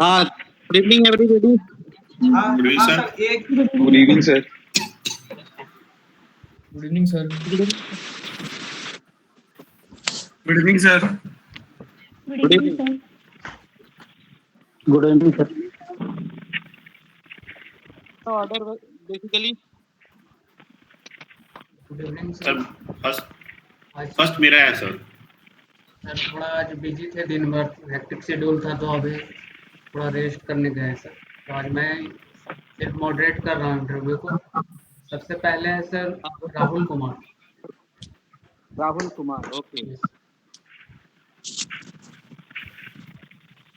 हाँ, good evening everybody. Good evening sir. Good evening sir. Good evening sir. Good evening sir. Good evening. Good evening sir. Order basically good evening sir sir. First मेरा है sir. Sir थोड़ा आज busy थे, दिन भर hectic schedule था, तो अभी थोड़ा रेस्ट करने गए सर। तो आज मैं सिर्फ मॉडरेट कर रहा हूँ इंटरव्यू को। सबसे पहले है sir Rahul Kumar. Rahul Kumar, okay. Yes.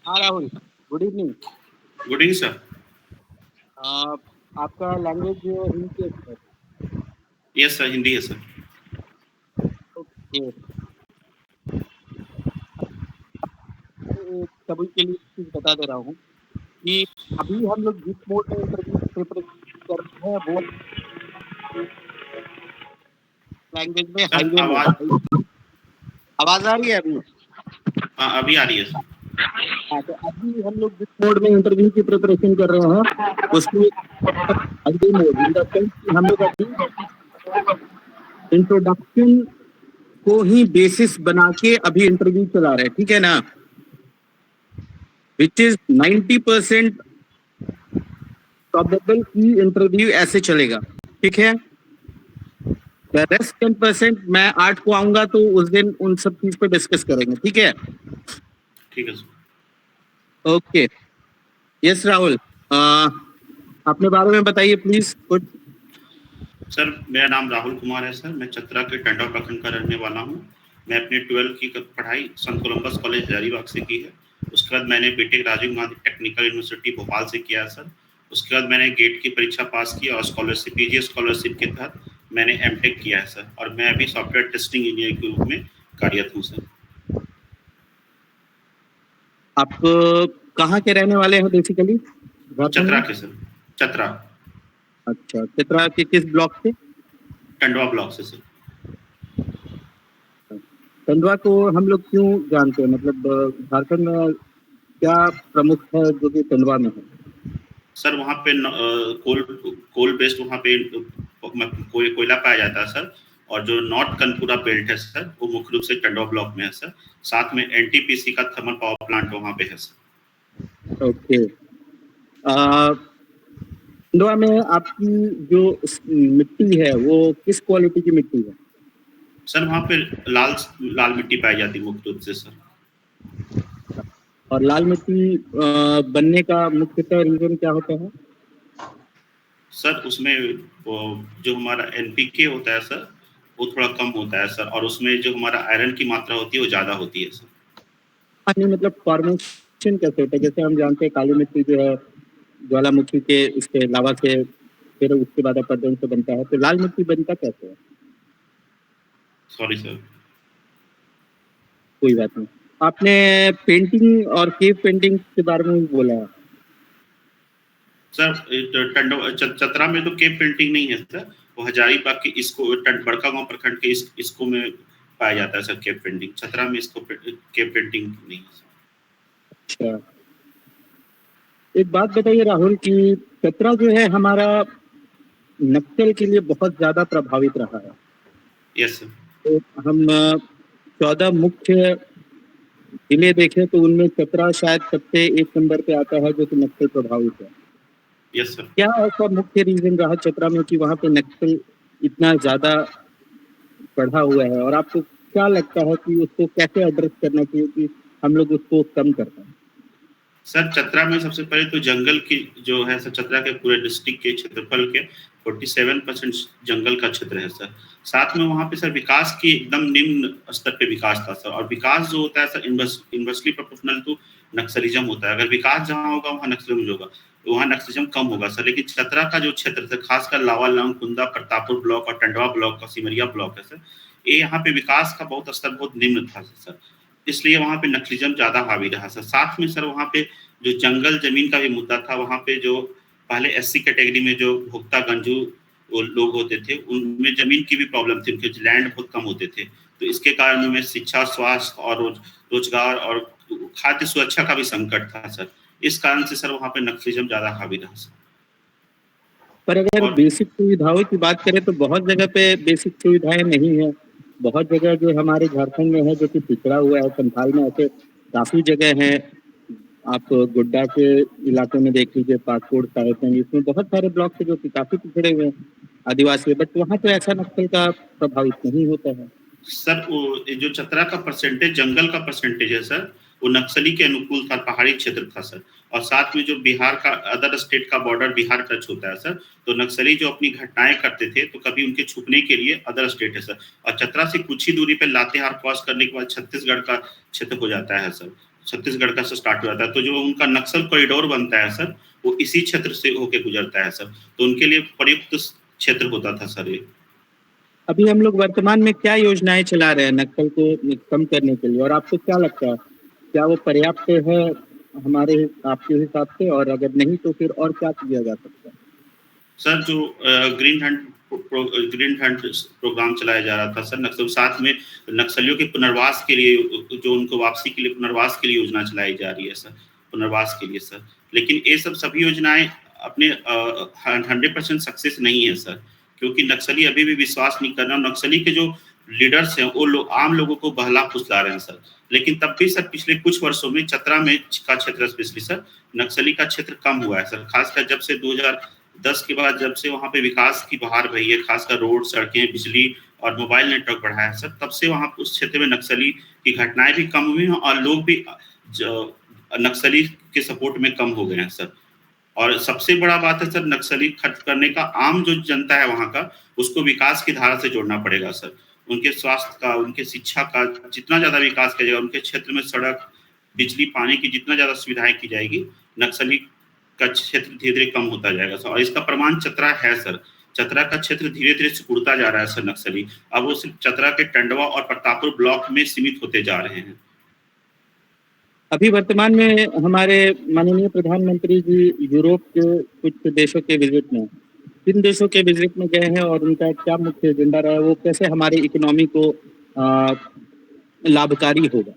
हाँ Rahul, good evening. Good evening sir. आपका लैंग्वेज हिंदी है सर? यस सर, हिंदी है सर। ओके। सभी के लिए चीज बता दे रहा हूँ कि अभी हम लोग जिस मोड में इंटरव्यू प्रिपरेशन कर रहे हैं वो लैंग्वेज में सर, हाईवे मोड। आवाज आ रही है अभी? हाँ, अभी आ रही है सर। हाँ, तो अभी हम लोग जिस मोड में इंटरव्यू की प्रिपरेशन कर रहे हैं उसमें highway mode, in the sense कि हम लोग अभी इंट्रोडक्शन को ही बेसिस बना के अभी इंटरव्यू चला रहे हैं, ठीक है ना? विच इज 90% प्रोबेबल की इंटरव्यू ऐसे चलेगा, ठीक है? रेस्ट 10% मैं 8 को आऊंगा तो उस दिन उन सब चीज पे डिस्कस करेंगे, ठीक है? ठीक है सर। ओके। यस राहुल, अपने बारे में बताइए प्लीज कुछ। सर, मेरा नाम राहुल कुमार है सर। मैं चतरा के टंडवा प्रखंड का रहने वाला हूँ। मैं अपनी 12th की पढ़ाई संत कोलंबस कॉलेज हजारीबाग से की है। उसके बाद मैंने B Tech Rajiv Gandhi technical university Bhopal से किया है सर। उसके बाद मैंने गेट की परीक्षा पास की और स्कॉलरशिप पीजी स्कॉलरशिप के तहत मैंने एमटेक किया है सर। और मैं अभी सॉफ्टवेयर टेस्टिंग इंजीनियर के रूप में कार्यरत हूँ सर। आप कहाँ के रहने वाले हैं बेसिकली? चतरा के सर। चतरा। अच्छा, चतरा के किस ब्लॉक से? टंडवा ब्लॉक से सर। टंडवा को हम लोग क्यों जानते हैं, मतलब झारखंड में क्या प्रमुख है जो कि टंडवा में है? सर वहाँ पे कोल बेस्ड वहाँ पे कोयला पाया जाता है सर। और जो नॉर्थ कनपुरा बेल्ट है सर वो मुख्य रूप से टंडवा ब्लॉक में है सर। साथ में एनटीपीसी का थर्मल पावर प्लांट वहाँ पे है सर। ओके। टंडवा में आपकी जो मिट्टी है वो किस क्वालिटी की मिट्टी है? सर वहाँ पे लाल मिट्टी पाई जाती है मुख्य रूप से सर। और लाल मिट्टी बनने का मुख्यतः रीजन क्या होता है? सर उसमें जो हमारा एनपीके होता है सर वो थोड़ा कम होता है सर। और उसमें जो हमारा आयरन की मात्रा होती है वो ज़्यादा होती है सर। नहीं, मतलब फॉर्मेशन कैसे होता है? जैसे हम जानते हैं काली मिट्टी जो है ज्वालामुखी के इसके लावा से फिर उसके बाद अपरदन से बनता है, तो लाल मिट्टी बनता कैसे है? Sorry sir. कोई बात नहीं। आपने पेंटिंग और केव पेंटिंग के बारे में बोला है सर। चतरा में तो केव पेंटिंग नहीं है सर। वो हजारीबाग के इसको बड़का गांव प्रखंड के इसको में पाया जाता है सर केव पेंटिंग। चतरा में इसको केव पेंटिंग नहीं है सर। अच्छा, एक बात बताइए राहुल कि चतरा जो है हमारा नक्सल के लिए बहुत ज्यादा प्रभावित रहा है। Yes sir. तो हम 14 मुख्य जिले देखें तो उनमें चतरा शायद सबसे 1 नंबर पे आता है जो कि नक्सल प्रभावित है। Yes sir. क्या ऐसा मुख्य रीजन रहा चतरा में कि वहाँ पे नक्सल इतना ज्यादा बढ़ा हुआ है, और आपको क्या लगता है कि उसको कैसे एड्रेस करना चाहिए कि हम लोग उसको कम कर पाए? सर चतरा में सबसे पहले तो जंगल की जो है सर, चतरा के पूरे डिस्ट्रिक्ट के क्षेत्रफल के 47% जंगल का क्षेत्र है सर। साथ में वहाँ पे सर विकास की एकदम निम्न स्तर पे विकास था सर। और विकास जो होता है sir inversely proportional to Naxalism होता है। अगर विकास जहाँ होगा वहाँ नक्सलिज्म होगा, वहाँ नक्सलिज्म कम होगा सर। लेकिन चतरा का जो क्षेत्र है खासकर लावालौंग, कुंदा, प्रतापपुर ब्लॉक और टंडवा ब्लॉक का सिमरिया ब्लॉक है सर, ये यहाँ पे विकास का बहुत स्तर बहुत निम्न था सर। इसलिए वहाँ पे नक्सलिज्म ज्यादा हावी रहा सर। साथ में सर वहाँ पे जो जंगल जमीन का भी मुद्दा था, वहाँ पे जो पहले एससी कैटेगरी में जो भुक्ता गंजू लोग होते थे उनमें जमीन की भी प्रॉब्लम थी, उनके लैंड बहुत कम होते थे। तो इसके कारण उनमें शिक्षा, स्वास्थ्य और रोजगार और खाद्य सुरक्षा का भी संकट था सर। इस कारण से सर वहाँ पे नक्सलिज्म ज्यादा हावी रहा सर। पर अगर बेसिक सुविधाओं की बात करें तो बहुत जगह पे बेसिक सुविधाएं नहीं है। बहुत जगह जो हमारे झारखंड में है जो कि पिछड़ा हुआ है, संथाल में ऐसे काफी जगह है। आप गोड्डा के इलाके में देख लीजिए, पासपोर्ट साहिब, इसमें बहुत सारे ब्लॉक है जो कि काफी पिछड़े हुए हैं, आदिवासी है, बट वहाँ तो ऐसा नक्सल का प्रभावित नहीं होता है। सर वो जो चतरा का परसेंटेज, जंगल का परसेंटेज है सर, वो नक्सली के अनुकूल था, पहाड़ी क्षेत्र था सर। और साथ में जो बिहार का, अदर स्टेट का बॉर्डर बिहार टच होता है सर, तो नक्सली जो अपनी घटनाएं करते थे तो कभी उनके छुपने के लिए अदर स्टेट है सर। और चतरा से कुछ ही दूरी पे लातेहार क्रॉस करने के बाद छत्तीसगढ़ का क्षेत्र हो जाता है सर, छत्तीसगढ़ का से स्टार्ट हो जाता है। तो जो उनका नक्सल कॉरिडोर बनता है सर, वो इसी क्षेत्र से होके गुजरता है सर, तो उनके लिए प्रयुक्त क्षेत्र होता था सर ये। अभी हम लोग वर्तमान में क्या योजनाएं चला रहे हैं नक्सल को कम करने के लिए, और आपको क्या लगता है क्या वो पर्याप्त है हमारे आपके हिसाब से, और अगर नहीं तो फिर और क्या किया जा सकता है? सर जो ग्रीन हंट प्रोग्राम चलाया जा रहा था सर नक्सल, साथ में नक्सलियों के पुनर्वास के लिए, जो उनको वापसी के लिए पुनर्वास के लिए योजना चलाई जा रही है सर, पुनर्वास के लिए सर। लेकिन ये सब सभी योजनाएं अपने 100% सक्सेस नहीं है सर, क्योंकि नक्सली अभी भी विश्वास नहीं कर रहे हैं। नक्सली के जो लीडर्स हैं वो आम लोगों को बहला फुसला रहे हैं सर। लेकिन तब भी सर पिछले कुछ वर्षों में चतरा में का क्षेत्र स्पेशली सर नक्सली का क्षेत्र कम हुआ है सर, खासकर जब से 2010 के बाद जब से वहाँ पे विकास की बहार बही है, खासकर रोड, सड़कें, बिजली और मोबाइल नेटवर्क बढ़ा है सर, तब से वहाँ उस क्षेत्र में नक्सली की घटनाएं भी कम हुई हैं और लोग भी नक्सली के सपोर्ट में कम हो गए हैं सर। और सबसे बड़ा बात है सर, नक्सली खत्म करने का आम जो जनता है वहाँ का, उसको विकास की धारा से जोड़ना पड़ेगा सर। उनके स्वास्थ्य का, उनके शिक्षा का जितना ज्यादा विकास किया जाएगा, उनके क्षेत्र में सड़क, बिजली, पानी की जितना ज्यादा सुविधाएं की जाएगी, नक्सली का क्षेत्र धीरे धीरे कम होता जाएगा सर। और इसका प्रमाण चतरा है सर, चतरा का क्षेत्र धीरे धीरे सिकुड़ता जा रहा है सर नक्सली। अब वो सिर्फ चतरा के टंडवा और प्रतापपुर ब्लॉक में सीमित होते जा रहे हैं। अभी वर्तमान में हमारे माननीय प्रधानमंत्री जी यूरोप के कुछ देशों के विजिट में, किन देशों के विजिट में गए हैं और उनका क्या मुख्य एजेंडा रहा है, वो कैसे हमारे इकोनॉमी को लाभकारी होगा?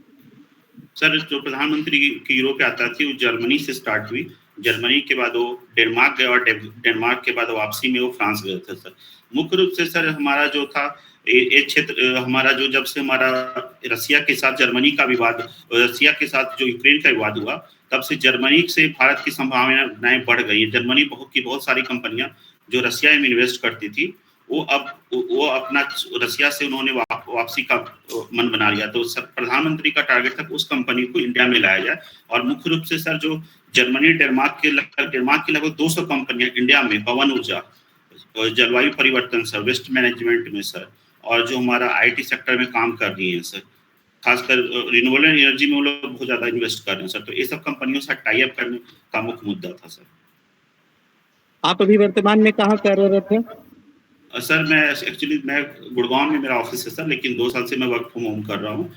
सर जो प्रधानमंत्री की यूरोप यात्रा थी वो जर्मनी से स्टार्ट हुई, जर्मनी के बाद वो डेनमार्क गए और डेनमार्क के बाद वापसी में वो फ्रांस गए थे सर। मुख्य रूप से सर हमारा जो था ये क्षेत्र हमारा, जो जब से हमारा रसिया के साथ जर्मनी का विवाद, रसिया के साथ जो यूक्रेन का विवाद हुआ, तब से जर्मनी से भारत की संभावनाएं बढ़ गई है। जर्मनी की बहुत सारी कंपनियां जो रसिया में इन्वेस्ट करती थी, वो अपना रसिया से उन्होंने वापसी का मन बना लिया। तो सर प्रधानमंत्री का टारगेट था उस कंपनी को इंडिया में लाया जाए। और मुख्य रूप से सर जो जर्मनी, डेनमार्क की लगभग 200 कंपनियां इंडिया में पवन ऊर्जा, जलवायु परिवर्तन सर, वेस्ट मैनेजमेंट में सर, और जो हमारा IT सेक्टर में काम कर रही है सर, खासकर रिन्यूएबल एनर्जी में वो लोग बहुत ज्यादा इन्वेस्ट कर रहे हैं सर। तो ये सब कंपनियों से टाई अप करने का मुख्य मुद्दा था सर। आप अभी वर्तमान में कहाँ कार्यरत हैं? सर मैं गुड़गांव में मेरा ऑफिस है सर, लेकिन 2 साल से मैं वर्क फ्रॉम होम कर रहा हूँ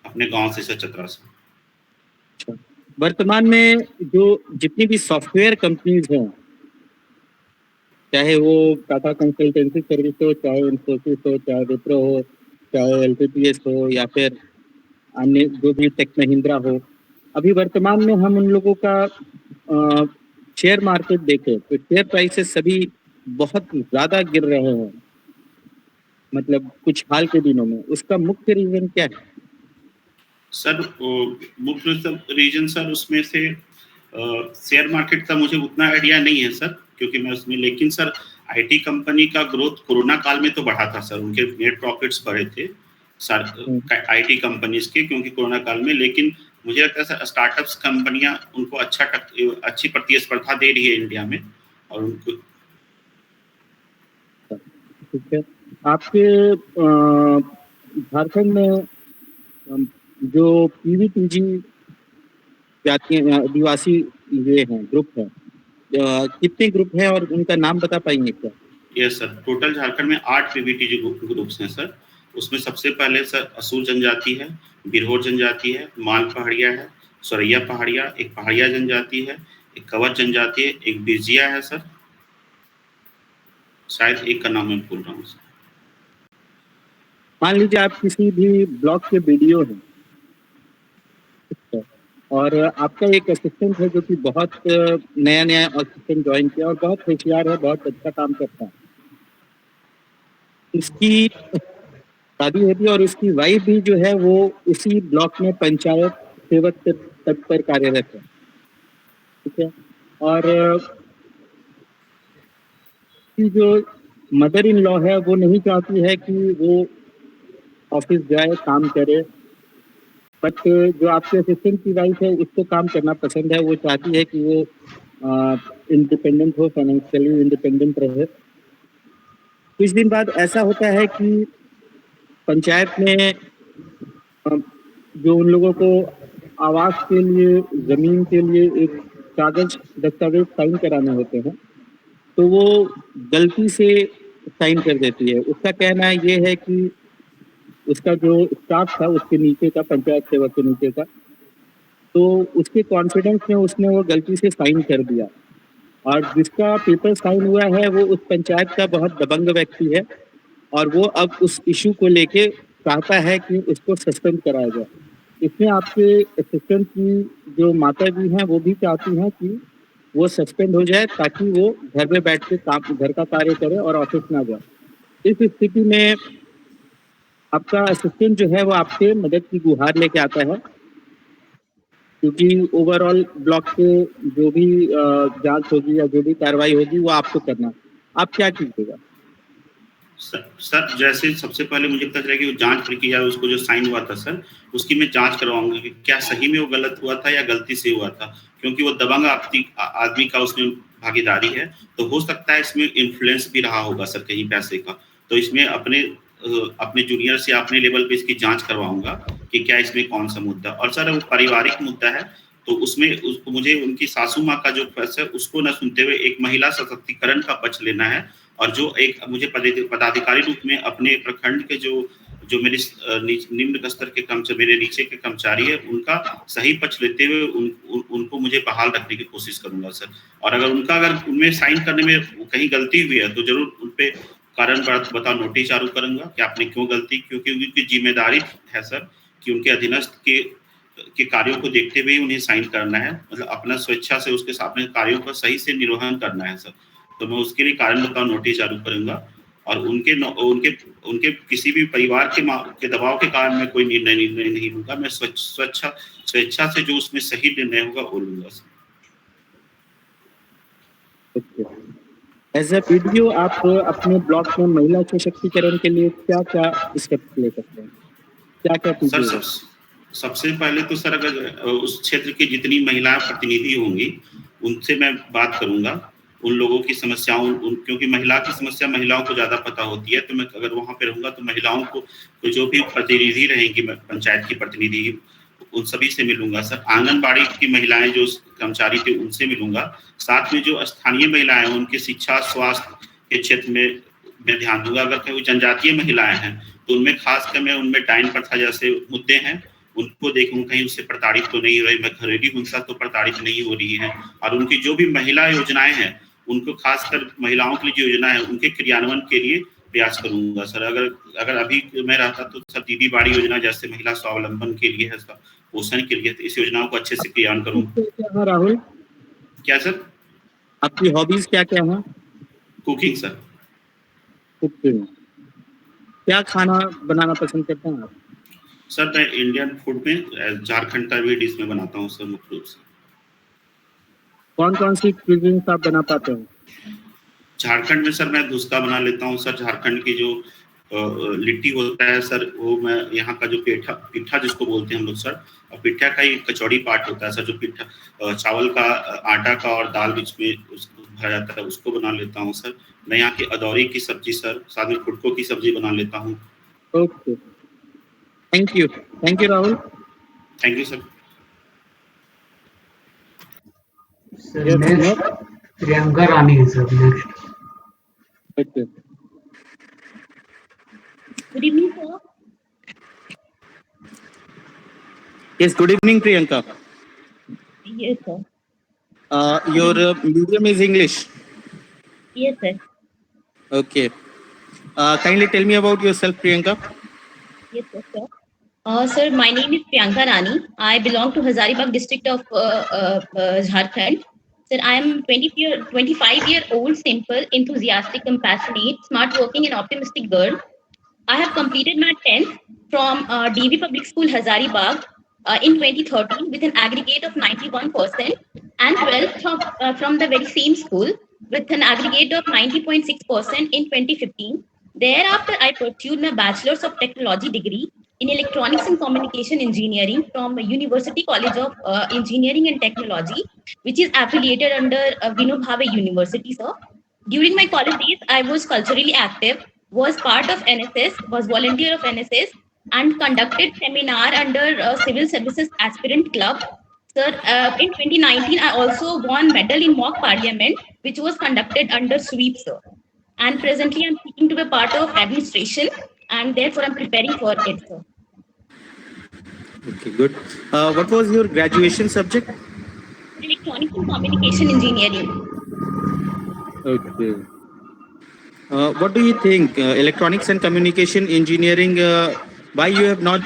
अपने गांव से सर, चतरा से। वर्तमान में जो जितनी भी सॉफ्टवेयर कंपनीज हैं, चाहे वो टाटा कंसल्टेंसी सर्विस हो, चाहे इन्फोसिस हो, चाहे विप्रो हो, चाहे LTPS हो, या फिर अन्य जो भी टेक महिंद्रा हो, अभी वर्तमान में हम उन लोगों का शेयर मार्केट देखें तो शेयर प्राइसेस सभी बहुत ज़्यादा गिर रहे हैं, मतलब कुछ हाल के दिनों में। उसका मुख्य रीज़न क्या है? सर मुख्य रीजन सर उसमें से शेयर मार्केट का मुझे उतना आइडिया नहीं है सर, क्योंकि मैं उसमें, लेकिन सर IT कंपनी का ग्रोथ कोरोना काल में तो बढ़ा था सर, उनके नेट प्रॉफिट्स बढ़े थे सर IT कंपनीज के, क्योंकि कोरोना काल में। लेकिन मुझे लगता है सर स्टार्टअप्स कंपनियां उनको अच्छी प्रतिस्पर्धा दे रही है इंडिया में, और उनको। ठीक है, आपके झारखंड में जो PVTG आदिवासी ये हैं, ग्रुप है, कितने ग्रुप हैं और उनका नाम बता पाएंगे क्या? यस सर, टोटल झारखंड में 8 PVTG ग्रुप्स हैं सर। उसमें सबसे पहले सर असुर जनजाति है, बिरहोर जनजाति है, माल पहाड़िया है, सोरैया पहाड़िया, एक पहाड़िया जनजाति है, एक कवच जनजाति है, एक बिरजिया है सर, शायद एक का नाम मैं भूल रहा हूँ सर। मान लीजिए आप किसी भी ब्लॉग के वीडियो हैं, और आपका एक असिस्टेंट है जो कि बहुत नया नया असिस्टेंट ज्वाइन किया और बहुत होशियार है, बहुत अच्छा काम करता है। उसकी शादी होती है और उसकी वाइफ भी जो है वो उसी ब्लॉक में पंचायत सेवक के पद पर कार्यरत है। ठीक है। और की जो मदर इन लॉ है वो नहीं चाहती है कि वो ऑफिस जाए, काम करे, बट जो आपके असिस्टेंट की वाइफ है उसको काम करना पसंद है। वो चाहती है कि वो इंडिपेंडेंट हो, फाइनेंशियली इंडिपेंडेंट रहे। कुछ दिन बाद ऐसा होता है कि पंचायत में जो उन लोगों को आवास के लिए, जमीन के लिए एक कागज दस्तावेज साइन कराने होते हैं, तो वो गलती से साइन कर देती है। उसका कहना ये है कि उसका जो स्टाफ था उसके नीचे का, पंचायत सेवक के नीचे का, तो उसके कॉन्फिडेंस में उसने वो गलती से साइन कर दिया। और जिसका पेपर साइन हुआ है वो उस पंचायत का बहुत दबंग व्यक्ति है और वो अब उस इशू को लेके चाहता है कि उसको सस्पेंड कराया जाए। इसमें आपके असिस्टेंट की जो माता जी हैं वो भी चाहती हैं कि वो सस्पेंड हो जाए ताकि वो घर में बैठ के काम, घर का कार्य करे और ऑफिस ना जाए। इस स्थिति में आपका असिस्टेंट जो है वो आपसे मदद की गुहार लेके आता है, क्योंकि ओवरऑल ब्लॉक के जो भी जांच होगी या जो भी कार्रवाई होगी वो आपको करना। आप क्या कीजिएगा? सर जैसे सबसे पहले मुझे पता चला कि वो जांच प्रक्रिया, उसको जो साइन हुआ था सर, उसकी मैं जांच करवाऊंगा कि क्या सही में वो गलत हुआ था या गलती से हुआ था, क्योंकि वो दबंग आदमी का उसमें भागीदारी है, तो हो सकता है इसमें इन्फ्लुएंस भी रहा होगा सर कहीं पैसे का। तो इसमें अपने जूनियर से अपने लेवल पे इसकी जांच करवाऊंगा कि क्या इसमें कौन सा मुद्दा। और सर वो पारिवारिक मुद्दा है, तो उसमें मुझे उनकी सासू माँ का जो पक्ष है उसको न सुनते हुए एक महिला सशक्तिकरण का पक्ष लेना है। और जो एक मुझे पदाधिकारी रूप में अपने प्रखंड के जो मेरे निम्न स्तर के कर्मचारी, मेरे नीचे के कर्मचारी है, उनका सही पक्ष लेते हुए उनको मुझे बहाल रखने की कोशिश करूंगा सर। और अगर उनमें साइन करने में कहीं गलती हुई है तो जरूर उनपे कारण बताओ नोटिस जारी करूंगा कि आपने क्यों गलती, क्योंकि उनकी जिम्मेदारी है सर कि उनके अधीनस्थ के कार्यों को देखते हुए उन्हें साइन करना है, मतलब अपना स्वेच्छा से उसके सामने कार्यों का सही से निर्वहन करना है सर। तो मैं उसके लिए कारण बताओ नोटिस जारी करूंगा और उनके उनके उनके किसी भी परिवार के दबाव के कारण मैं कोई निर्णय नहीं लूंगा। मैं स्वेच्छा से जो उसमें सही निर्णय होगा वो लूंगा सर। एज ए वीडियो आप अपने ब्लॉग में महिला सशक्तिकरण के लिए क्या क्या स्टेप्स ले सकते हैं, क्या क्या कीजिएगा? सबसे पहले तो सर अगर उस क्षेत्र की जितनी महिला प्रतिनिधि होंगी उनसे मैं बात करूंगा, उन लोगों की समस्याओं, क्योंकि महिला की समस्या महिलाओं को ज्यादा पता होती है, तो मैं अगर वहां पे रहूंगा तो महिलाओं को जो भी प्रतिनिधि रहेंगी पंचायत की प्रतिनिधि, उन सभी से मिलूंगा सर। आंगनबाड़ी की महिलाएं जो कर्मचारी थे उनसे मिलूंगा। साथ में जो स्थानीय महिलाएं हैं उनके शिक्षा स्वास्थ्य के क्षेत्र में मैं ध्यान दूंगा। अगर कोई जनजातीय महिलाएं हैं तो उनमें खासकर मैं उनमें डाइन प्रथा जैसे मुद्दे हैं उनको देखूं कहीं उससे प्रताड़ित तो नहीं हो रही, मैं घरेलू हिंसा तो प्रताड़ित नहीं हो रही है। और उनकी जो भी महिला योजनाएं हैं उनको, खासकर महिलाओं के लिए जो योजना है उनके क्रियान्वयन के लिए प्रयास करूंगा सर। अगर अभी मैं रहता तो सर दीदी बाड़ी योजना जैसे महिला स्वावलंबन के लिए है, पोषण के लिए, तो इस योजनाओं को अच्छे से क्रियान्वयन करूँ। राहुल क्या सर? आपकी हॉबीज क्या क्या है? Cooking sir. कुकिंग। क्या खाना बनाना पसंद करते हैं आप? सर मैं इंडियन फूड में झारखंड का भी डिश में बनाता हूँ सर मुख्य रूप से। कौन कौन सी क्विजीन्स आप बना पाते हैं? झारखंड में सर मैं धुसका बना लेता हूँ सर। झारखंड की जो लिट्टी होता है सर, वो मैं यहाँ का जो पिट्ठा जिसको बोलते हैं हम लोग सर, और पिट्ठा का ही कचौड़ी पार्ट होता है सर, जो पिट्ठा चावल का आटा का और दाल बीच में उसको भरा जाता है, उसको बना लेता हूँ सर। मैं यहाँ की अदौरी की सब्जी सर, साथ में फुटको की सब्जी बना लेता हूँ। Okay, thank you Rahul. Thank you sir. Priyanka Rani है sir next. Okay, Good evening, sir. yes, good evening Priyanka. Yes, sir. Your medium is English. Yes, sir. Okay, kindly tell me about yourself Priyanka. Yes, sir. Sir, my name is Priyanka Rani. I belong to Hazaribagh district of Jharkhand. Sir, I am 25-year-old, simple, enthusiastic, compassionate, smart working, and optimistic girl. I have completed my 10th from DV Public School, Hazaribagh, in 2013 with an aggregate of 91% and 12th from the very same school with an aggregate of 90.6% in 2015. Thereafter, I pursued my Bachelor's of Technology degree in Electronics and Communication Engineering from University College of Engineering and Technology, which is affiliated under Vinoba Bhave University, sir. During my college days, I was culturally active, was part of NSS, was volunteer of NSS, and conducted seminar under Civil Services Aspirant Club. Sir, in 2019, I also won medal in mock parliament, which was conducted under sweep, sir. And presently, I'm seeking to be part of administration, and therefore I'm preparing for it, sir. Okay, good. What was your graduation subject? Electronics and Communication Engineering. Okay. What do you think? Electronics and communication engineering. Why you have not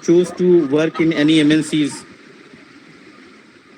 choose to work in any MNCs?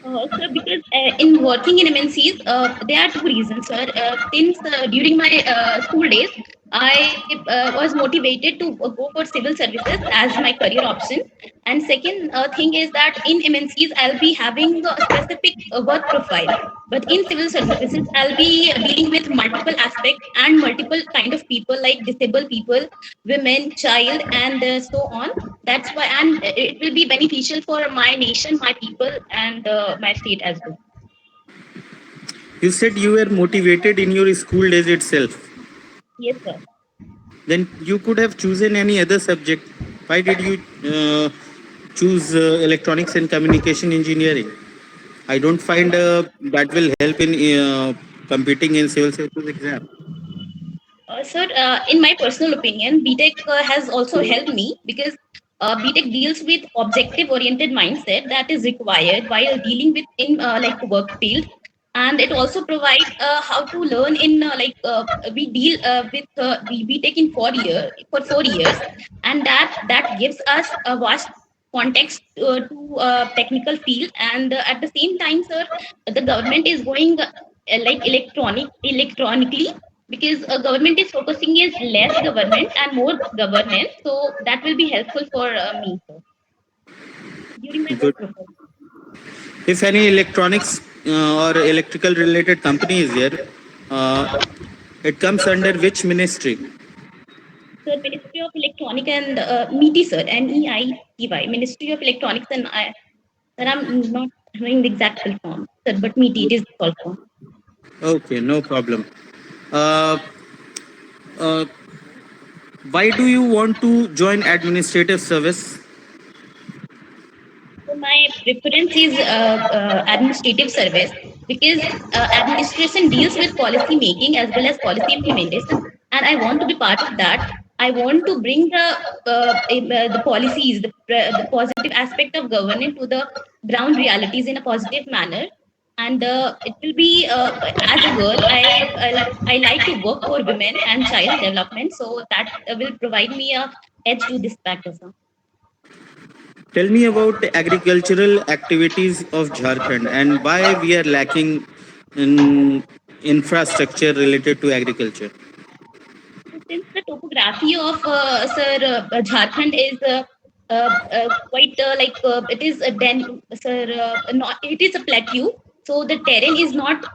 Sir, because in working in MNCs, there are two reasons, sir. Since during my school days, I was motivated to go for civil services as my career option. And second thing is that in MNCs, I'll be having a specific work profile. But in civil services, I'll be dealing with multiple aspects and multiple kind of people like disabled people, women, child, and so on. That's why, and it will be beneficial for my nation, my people, and my state as well. You said you were motivated in your school days itself. Yes, sir. Then you could have chosen any other subject. Why did you choose electronics and communication engineering? I don't find that will help in competing in civil service exam. Sir, in my personal opinion, BTech has also helped me because BTech deals with objective-oriented mindset that is required while dealing with in like work field, and it also provides how to learn in we deal with we take in 4 years, and that gives us a vast context to technical field, and at the same time, sir, the government is going like electronically because government is focusing is less government and more governance, so that will be helpful for me, sir, during my Good. work profile. If any electronics or electrical related company is there, it comes under which ministry? Sir, Ministry of Electronic and MEITY, sir, MEITY, Ministry of Electronics and sir, I'm not knowing the exact full form, sir, but MEITY it is called form. Okay, no problem. Uh, uh, why do you want to join administrative service? So my preference is administrative service because administration deals with policy making as well as policy implementation, and I want to be part of that. I want to bring the policies, the positive aspect of governance to the ground realities in a positive manner. And it will be as a girl, I like to work for women and child development, so that will provide me a edge to this factor, sir. Tell me about the agricultural activities of Jharkhand and why we are lacking in infrastructure related to agriculture. Since the topography of Jharkhand is quite it is a not it is a plateau, so the terrain is not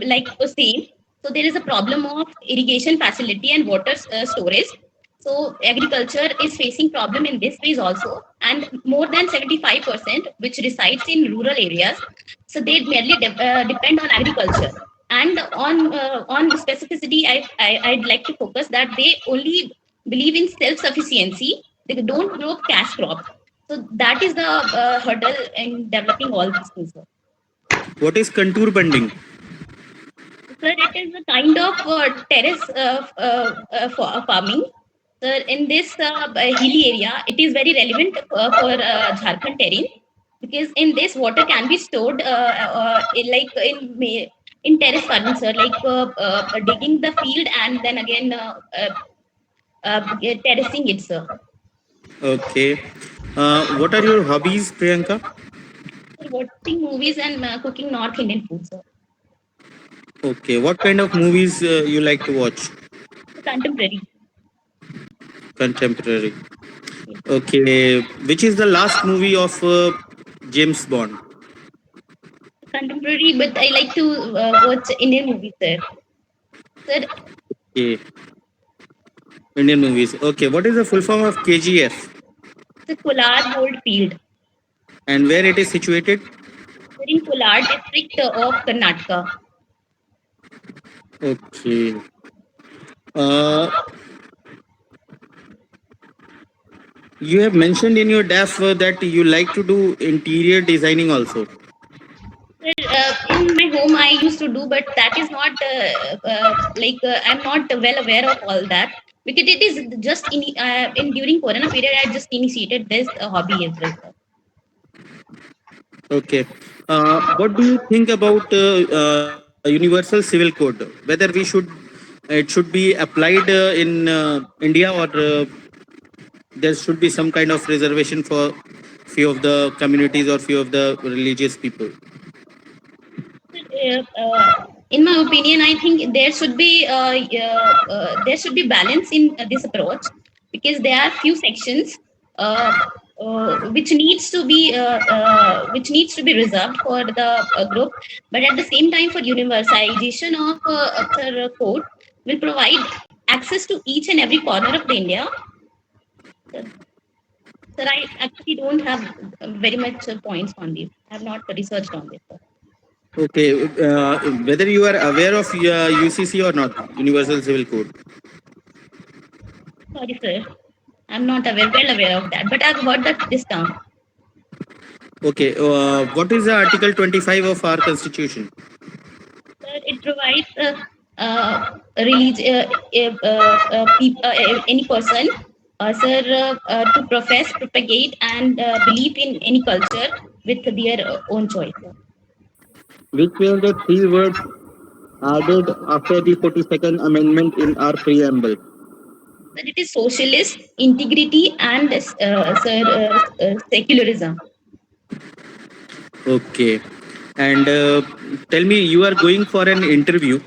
like the same. So there is a problem of irrigation facility and water storage. So agriculture is facing problem in this phase also, and more than 75% which resides in rural areas, so they merely depend on agriculture. And on specificity, I'd like to focus that they only believe in self-sufficiency. They don't grow cash crops. So that is the hurdle in developing all these things, sir. What is contour bunding? Sir, it is a kind of terrace farming. Sir, in this hilly area, it is very relevant for Jharkhand terrain because in this water can be stored in terrace farming, sir, like digging the field and then again terracing it, sir. Okay. What are your hobbies, Priyanka? Watching movies and cooking North Indian food, sir. Okay, what kind of movies you like to watch? Contemporary. Contemporary. Okay, which is the last movie of James Bond? Contemporary, but I like to watch Indian movies, sir. Sir, Okay, Indian movies. Okay, what is the full form of KGF it's a Kolar Gold Field. and where it is situated? Sir, in Kolar district of Karnataka. Okay. Uh, you have mentioned in your DAF that you like to do interior designing also. Sir, in my home I used to do, but that is not I'm not well aware of all that, because it is just in during Corona period I just initiated this hobby as well, sir. Okay. What do you think about universal civil code? Whether we should it should be applied in India, or there should be some kind of reservation for few of the communities or few of the religious people. In my opinion, I think there should be balance in this approach, because there are few sections uh, which needs to be reserved for the group, but at the same time, for universalization of code will provide access to each and every corner of the India. Sir, I actually don't have very much points on this. I have not researched on this, sir. Okay. Whether you are aware of UCC or not, Universal Civil Code. Sorry, sir. I'm not well aware of that, but I've heard that this term. Okay. What is the Article 25 of our Constitution? Sir, it provides any person, to profess, propagate, and believe in any culture with their own choice. Sir. Which were the three words added after the 42nd Amendment in our preamble? Sir, it is socialist, integrity, and secularism. Okay. And tell me, you are going for an interview.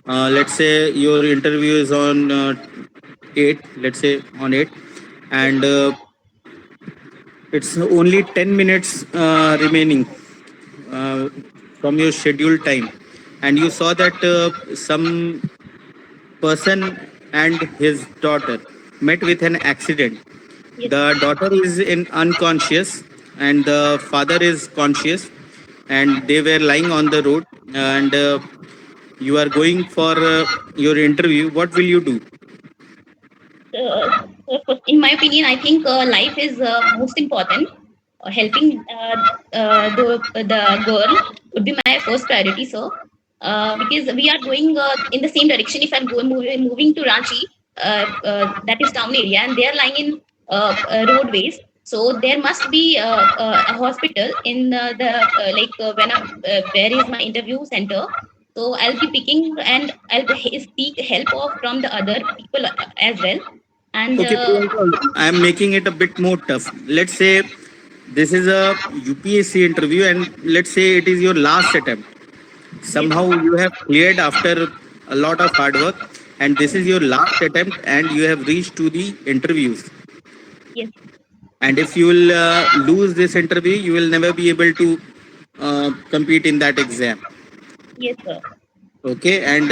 Let's say your interview is on 8, let's say on 8, and it's only 10 minutes remaining uh, from your scheduled time. And you saw that some person and his daughter met with an accident. Yes, The daughter is in unconscious and the father is conscious, and they were lying on the road, and you are going for your interview. What will you do? in my opinion, I think life is most important. Helping the girl would be my first priority, sir. Because we are going in the same direction. If I'm moving to Ranchi, that is town area, and they are lying in roadways. So there must be a hospital in where is my interview center. So I'll be picking, and I'll seek help of from the other people as well. And Okay, Priyanka, I am making it a bit more tough. Let's say this is a UPSC interview, and let's say it is your last attempt. yes, Somehow you have cleared after a lot of hard work, and this is your last attempt, and you have reached to the interviews. yes, And if you will lose this interview, you will never be able to compete in that exam. yes, sir. Okay, and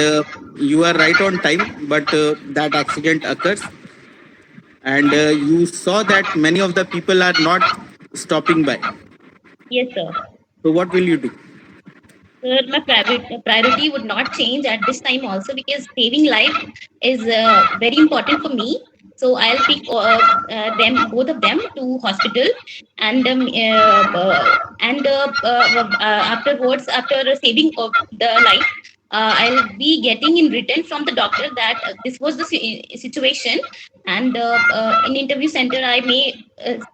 you are right on time, but that accident occurs, and you saw that many of the people are not stopping by. Yes, sir. So what will you do? Sir, my priority would not change at this time also, because saving life is very important for me. So I'll pick both of them to hospital, and afterwards, after saving of the life, I'll be getting in written from the doctor that this was the situation, and in interview center I may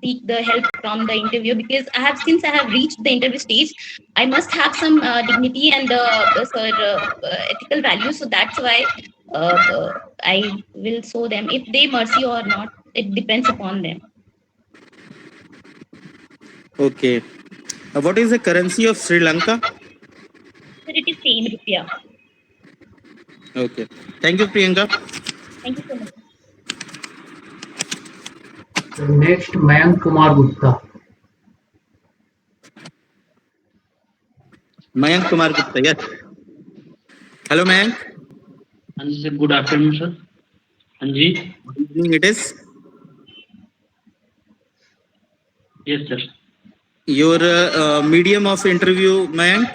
seek the help from the interview, because since I have reached the interview stage, I must have some dignity and ethical values. So that's why I will show them if they mercy or not. It depends upon them. Okay. What is the currency of Sri Lanka? Sir, it is same rupiah. Okay. Thank you, Priyanka. Thank you so much. So next, Mayank Kumar Gupta. Mayank Kumar Gupta. Yes. Hello, Mayank. हाँ जी sir, good afternoon sir. हाँ जी. Good evening it is. Yes sir. Your medium of interview, Mayank?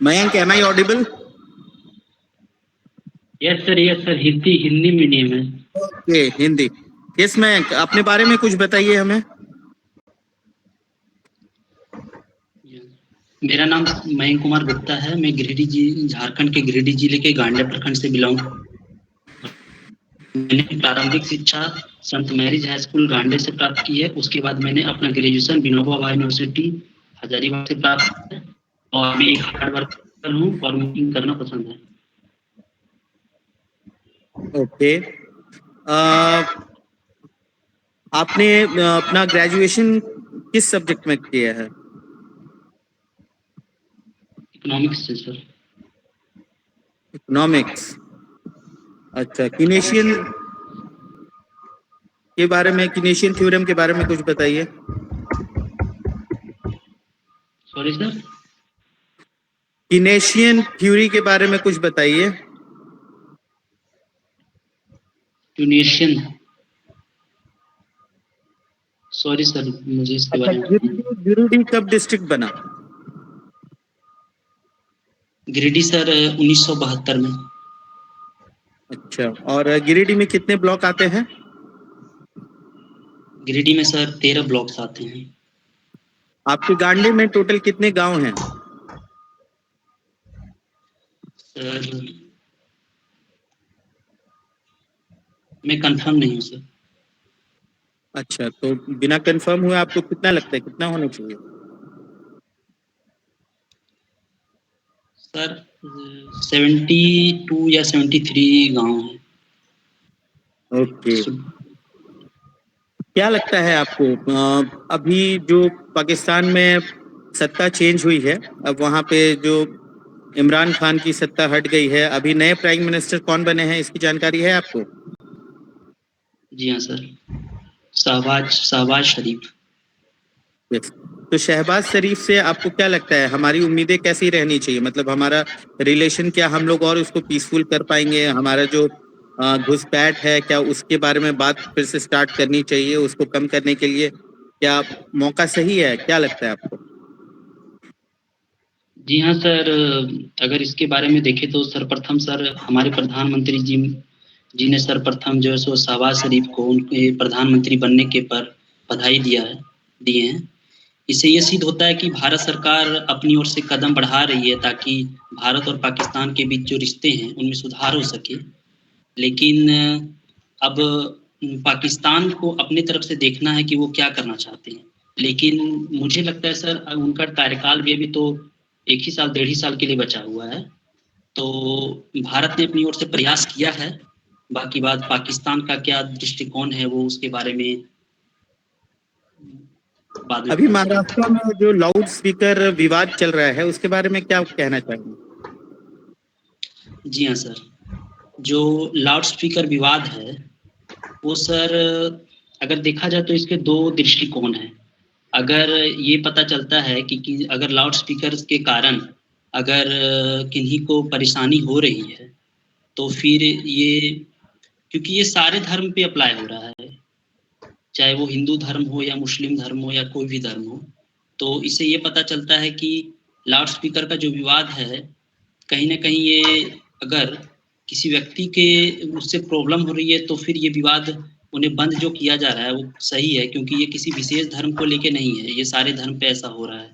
Mayank, am I audible? Yes sir, Hindi medium है. Okay, Hindi. Yes, Mayank, अपने बारे में कुछ बताइए हमें. मेरा नाम मयंक कुमार गुप्ता है. मैं झारखंड के गिरिडीह जिले के गांडेय प्रखंड से बिलोंग. मैंने प्रारंभिक शिक्षा संत मैरिज हाई स्कूल गांडेय से प्राप्त की है. उसके बाद मैंने अपना ग्रेजुएशन विनोबा भावे यूनिवर्सिटी हजारीबाग से प्राप्त किया है. और मैं एक हार्ड वर्कर हूँ और मीटिंग करना पसंद है. ओके. आपने अपना ग्रेजुएशन किस सब्जेक्ट में किया है? इकोनॉमिक्स से सर. इकोनॉमिक्स. अच्छा. कीनेशियन के बारे में, कीनेशियन थ्योरम के बारे में कुछ बताइए. Sorry sir. कीनेशियन थ्योरी के बारे में कुछ बताइए. यूनेशियन. सॉरी सर, मुझे इसके बारे में. गिरिडीह कब डिस्ट्रिक्ट बना? गिरिडीह सर 1972 में. अच्छा. और गिरिडीह में कितने ब्लॉक आते हैं? गिरिडीह में सर 13 ब्लॉक्स आते हैं. आपके गांडे में टोटल कितने गांव हैं? सर मैं कंफर्म नहीं हूँ सर. अच्छा, तो बिना कंफर्म हुए आपको कितना लगता है, कितना होना चाहिए? सर 72 या 73 गांव हैं. ओके. क्या लगता है आपको, अभी जो पाकिस्तान में सत्ता चेंज हुई है, अब वहाँ पे जो इमरान खान की सत्ता हट गई है, अभी नए प्राइम मिनिस्टर कौन बने हैं, इसकी जानकारी है आपको? जी हाँ सर, शहबाज शरीफ. Yes. तो शहबाज शरीफ से आपको क्या लगता है, हमारी उम्मीदें कैसी रहनी चाहिए? मतलब हमारा रिलेशन, क्या हम लोग और उसको पीसफुल कर पाएंगे? हमारा जो घुसपैठ है, क्या उसके बारे में बात फिर से स्टार्ट करनी चाहिए? उसको कम करने के लिए क्या मौका सही है? क्या लगता है आपको? जी हाँ सर, अगर इसके बारे में देखें तो सर्वप्रथम सर हमारे प्रधानमंत्री जी ने सर्वप्रथम जो है सो शहबाज शरीफ को उनके प्रधानमंत्री बनने के पर बधाई दिए हैं. इससे ये सिद्ध होता है कि भारत सरकार अपनी ओर से कदम बढ़ा रही है ताकि भारत और पाकिस्तान के बीच जो रिश्ते हैं उनमें सुधार हो सके. लेकिन अब पाकिस्तान को अपनी तरफ से देखना है कि वो क्या करना चाहते हैं. लेकिन मुझे लगता है सर उनका कार्यकाल भी अभी तो 1.5 साल के लिए बचा हुआ है. तो भारत ने अपनी ओर से प्रयास किया है. बाकी बात पाकिस्तान का क्या दृष्टिकोण है वो उसके बारे में बाद में. अभी महाराष्ट्र में जो लाउड स्पीकर विवाद चल रहा है, उसके बारे में क्या कहना चाहेंगे? जी हाँ सर, जो लाउड स्पीकर विवाद है वो सर अगर देखा जाए तो इसके 2 दृष्टिकोण हैं. अगर ये पता चलता है कि अगर लाउड स्पीकर के कारण अगर किन्हीं को परेशानी हो रही है तो फिर ये, क्योंकि ये सारे धर्म पे अप्लाई हो रहा है, चाहे वो हिंदू धर्म हो या मुस्लिम धर्म हो या कोई भी धर्म हो, तो इससे ये पता चलता है कि लाउड स्पीकर का जो विवाद है कहीं ना कहीं ये अगर किसी व्यक्ति के उससे प्रॉब्लम हो रही है तो फिर ये विवाद उन्हें बंद जो किया जा रहा है वो सही है, क्योंकि ये किसी विशेष धर्म को लेके नहीं है, ये सारे धर्म पे ऐसा हो रहा है.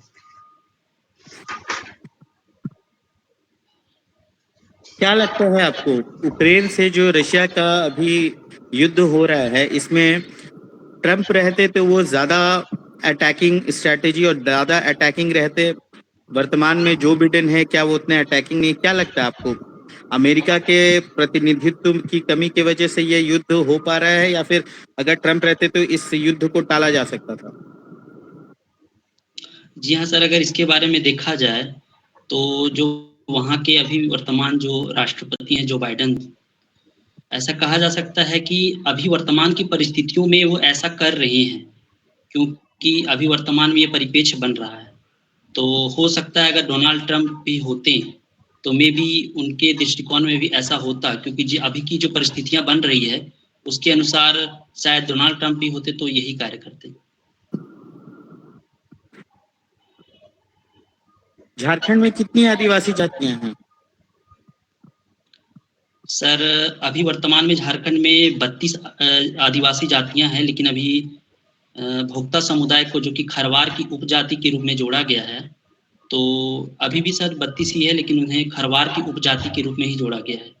क्या लगता है आपको, यूक्रेन से जो रशिया का अभी युद्ध हो रहा है, इसमें ट्रम्प रहते तो वो ज्यादा अटैकिंग स्ट्रैटेजी और ज्यादा अटैकिंग रहते, वर्तमान में जो बिडेन है क्या वो उतने अटैकिंग नहीं? क्या लगता है आपको, अमेरिका के प्रतिनिधित्व की कमी की वजह से ये युद्ध हो पा रहा है, या फिर अगर ट्रम्प रहते तो इस युद्ध को टाला जा सकता था? जी हाँ सर, अगर इसके बारे में देखा जाए तो जो वहाँ के अभी वर्तमान जो राष्ट्रपति हैं जो बाइडेन, ऐसा कहा जा सकता है कि अभी वर्तमान की परिस्थितियों में वो ऐसा कर रहे हैं क्योंकि अभी वर्तमान में ये परिपेक्ष बन रहा है। तो हो सकता है अगर डोनाल्ड ट्रंप भी होते तो मे बी उनके दृष्टिकोण में भी ऐसा होता, क्योंकि जी अभी की जो परिस्थितियां बन रही है उसके अनुसार शायद डोनाल्ड ट्रंप भी होते तो यही कार्य करते। झारखंड में कितनी आदिवासी जातियां हैं? सर अभी वर्तमान में झारखंड में 32 आदिवासी जातियां हैं, लेकिन अभी भोक्ता समुदाय को जो कि खरवार की उपजाति के रूप में जोड़ा गया है, तो अभी भी सर 32 ही है, लेकिन उन्हें खरवार की उपजाति के रूप में ही जोड़ा गया है।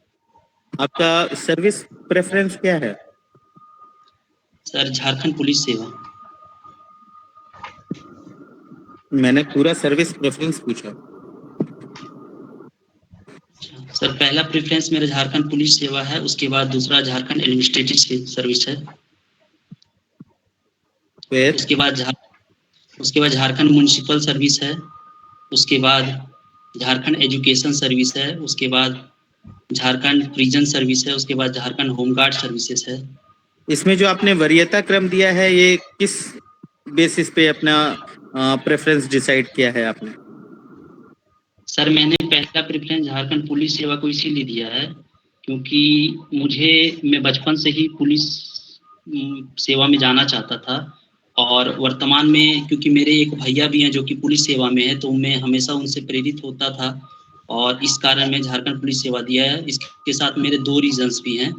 आपका सर्विस प्रेफरेंस क्या है? सर झारखंड पुलिस सेवा। मैंने पूरा सर्विस प्रेफरेंस पूछा। सर पहला प्रेफरेंस मेरा झारखंड पुलिस सेवा है, उसके बाद दूसरा झारखंड एडमिनिस्ट्रेटिव सर्विस है, फिर उसके बाद झारखंड म्युनिसिपल सर्विस है, उसके बाद झारखंड एजुकेशन सर्विस है, उसके बाद झारखंड प्रिजन सर्विस है, उसके बाद झारखंड होमगार्ड सर्विसेज है। इसमें जो आपने वरीयता क्रम दिया है, ये किस बेसिस पे अपना प्रेफरेंस डिसाइड किया है आपने? सर मैंने पहला प्रेफरेंस झारखंड पुलिस सेवा को इसीलिए दिया है क्योंकि मैं बचपन से ही पुलिस सेवा में जाना चाहता था, और वर्तमान में क्योंकि मेरे एक भैया भी हैं जो कि पुलिस सेवा में है, तो मैं हमेशा उनसे प्रेरित होता था और इस कारण मैं झारखंड पुलिस सेवा दिया है। इसके साथ मेरे 2 रीजंस भी हैं,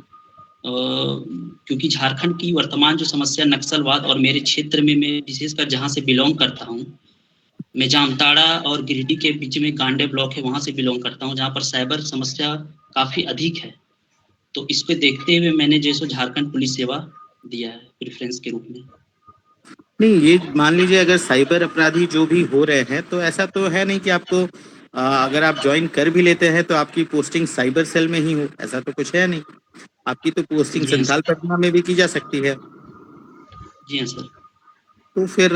क्योंकि झारखंड की वर्तमान जो समस्या नक्सलवाद, और मेरे क्षेत्र में मैं विशेषकर जहाँ से बिलोंग करता हूँ, मैं जामताड़ा और गिरिडीह के बीच में गांडे ब्लॉक है, वहाँ से बिलोंग करता हूँ, जहाँ पर साइबर समस्या काफ़ी अधिक है। तो इस पे देखते हुए मैंने जैसो झारखंड पुलिस सेवा दिया है प्रेफरेंस के रूप में। नहीं, ये मान लीजिए अगर साइबर अपराधी जो भी हो रहे हैं, तो ऐसा तो है नहीं कि आपको अगर आप ज्वाइन कर भी लेते हैं तो आपकी पोस्टिंग साइबर सेल में ही हो, ऐसा तो कुछ है नहीं। आपकी तो पोस्टिंग जी हाँ संथाल सर। परगना में भी की जा सकती है। जी हाँ सर। तो फिर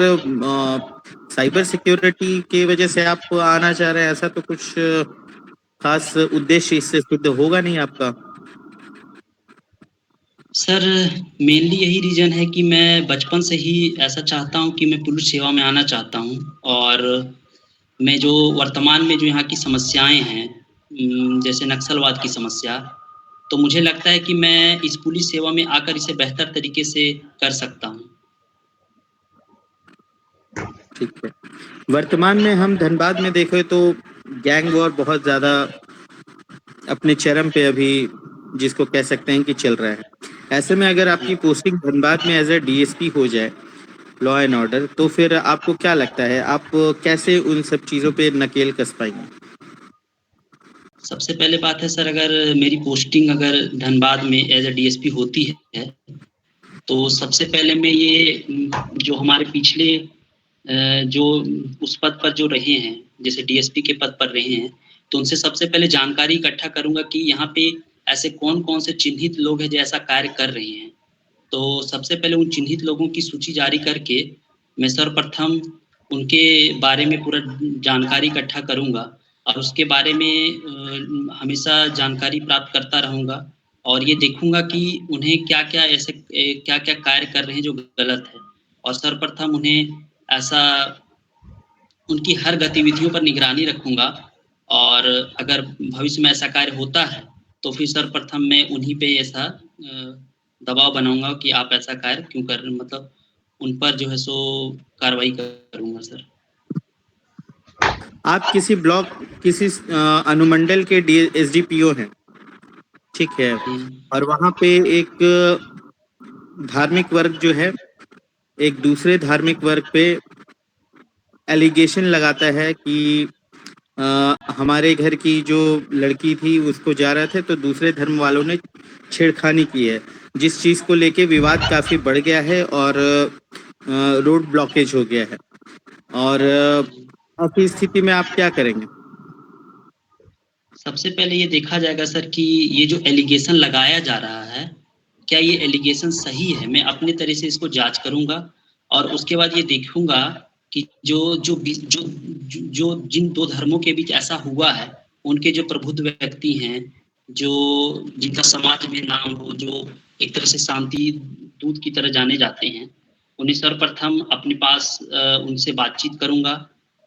साइबर सिक्योरिटी की वजह से आप आना चाह रहे हैं, ऐसा तो कुछ खास उद्देश्य इससे सिद्ध होगा नहीं आपका। सर मेनली यही रीज़न है कि मैं बचपन से ही ऐसा चाहता हूँ कि मैं पुलिस सेवा में आना चाहता हूँ, और मैं जो वर्तमान में जो यहाँ की समस्याएं हैं, जैसे नक्सलवाद की समस्या, तो मुझे लगता है कि मैं इस पुलिस सेवा में आकर इसे बेहतर तरीके से कर सकता हूँ। ठीक है। वर्तमान में हम धनबाद में देखें तो गैंग वॉर बहुत ज़्यादा अपने चरम पे अभी, जिसको कह सकते हैं कि चल रहा है। ऐसे में अगर आपकी पोस्टिंग धनबाद में एज ए डीएसपी हो जाए, लॉ एंड ऑर्डर, तो फिर आपको क्या लगता है आप कैसे उन सब चीज़ों पे नकेल कस पाएंगे? सबसे पहले बात है सर, अगर मेरी पोस्टिंग अगर धनबाद में एज ए डीएसपी होती है, तो सबसे पहले मैं ये जो हमारे पिछले जो उस पद पर जो रहे हैं, जैसे डीएसपी के पद पर रहे हैं, तो उनसे सबसे पहले जानकारी इकट्ठा करूंगा कि यहाँ पे ऐसे कौन कौन से चिन्हित लोग हैं जो ऐसा कार्य कर रहे हैं। तो सबसे पहले उन चिन्हित लोगों की सूची जारी करके मैं सर्वप्रथम उनके बारे में पूरा जानकारी इकट्ठा करूंगा, और उसके बारे में हमेशा जानकारी प्राप्त करता रहूंगा, और ये देखूंगा कि उन्हें क्या क्या कार्य कर रहे हैं जो गलत है, और सर्वप्रथम उन्हें ऐसा उनकी हर गतिविधियों पर निगरानी रखूंगा, और अगर भविष्य में ऐसा कार्य होता है तो फिर सर्वप्रथम मैं उन्हीं पे ऐसा दबाव बनाऊंगा कि आप ऐसा कार्य क्यों कर रहे हैं, मतलब उन पर जो है सो कार्रवाई करूंगा सर। आप किसी ब्लॉक, किसी अनुमंडल के एसडीपीओ हैं, ठीक है, और वहाँ पे एक धार्मिक वर्ग जो है एक दूसरे धार्मिक वर्ग पे एलिगेशन लगाता है कि हमारे घर की जो लड़की थी उसको जा रहे थे तो दूसरे धर्म वालों ने छेड़खानी की है, जिस चीज़ को लेके विवाद काफ़ी बढ़ गया है और रोड ब्लॉकेज हो गया है। और ऐसी स्थिति में आप क्या करेंगे? सबसे पहले ये देखा जाएगा सर कि ये जो एलिगेशन लगाया जा रहा है, क्या ये एलिगेशन सही है? मैं अपने तरह से इसको जांच करूंगा और उसके बाद ये देखूंगा कि जो जिन दो धर्मों के बीच ऐसा हुआ है, उनके जो प्रबुद्ध व्यक्ति हैं, जो जिनका समाज में नाम हो, जो एक तरह से शांति दूत की तरह जाने जाते हैं, उन्हें सर्वप्रथम अपने पास उनसे बातचीत करूंगा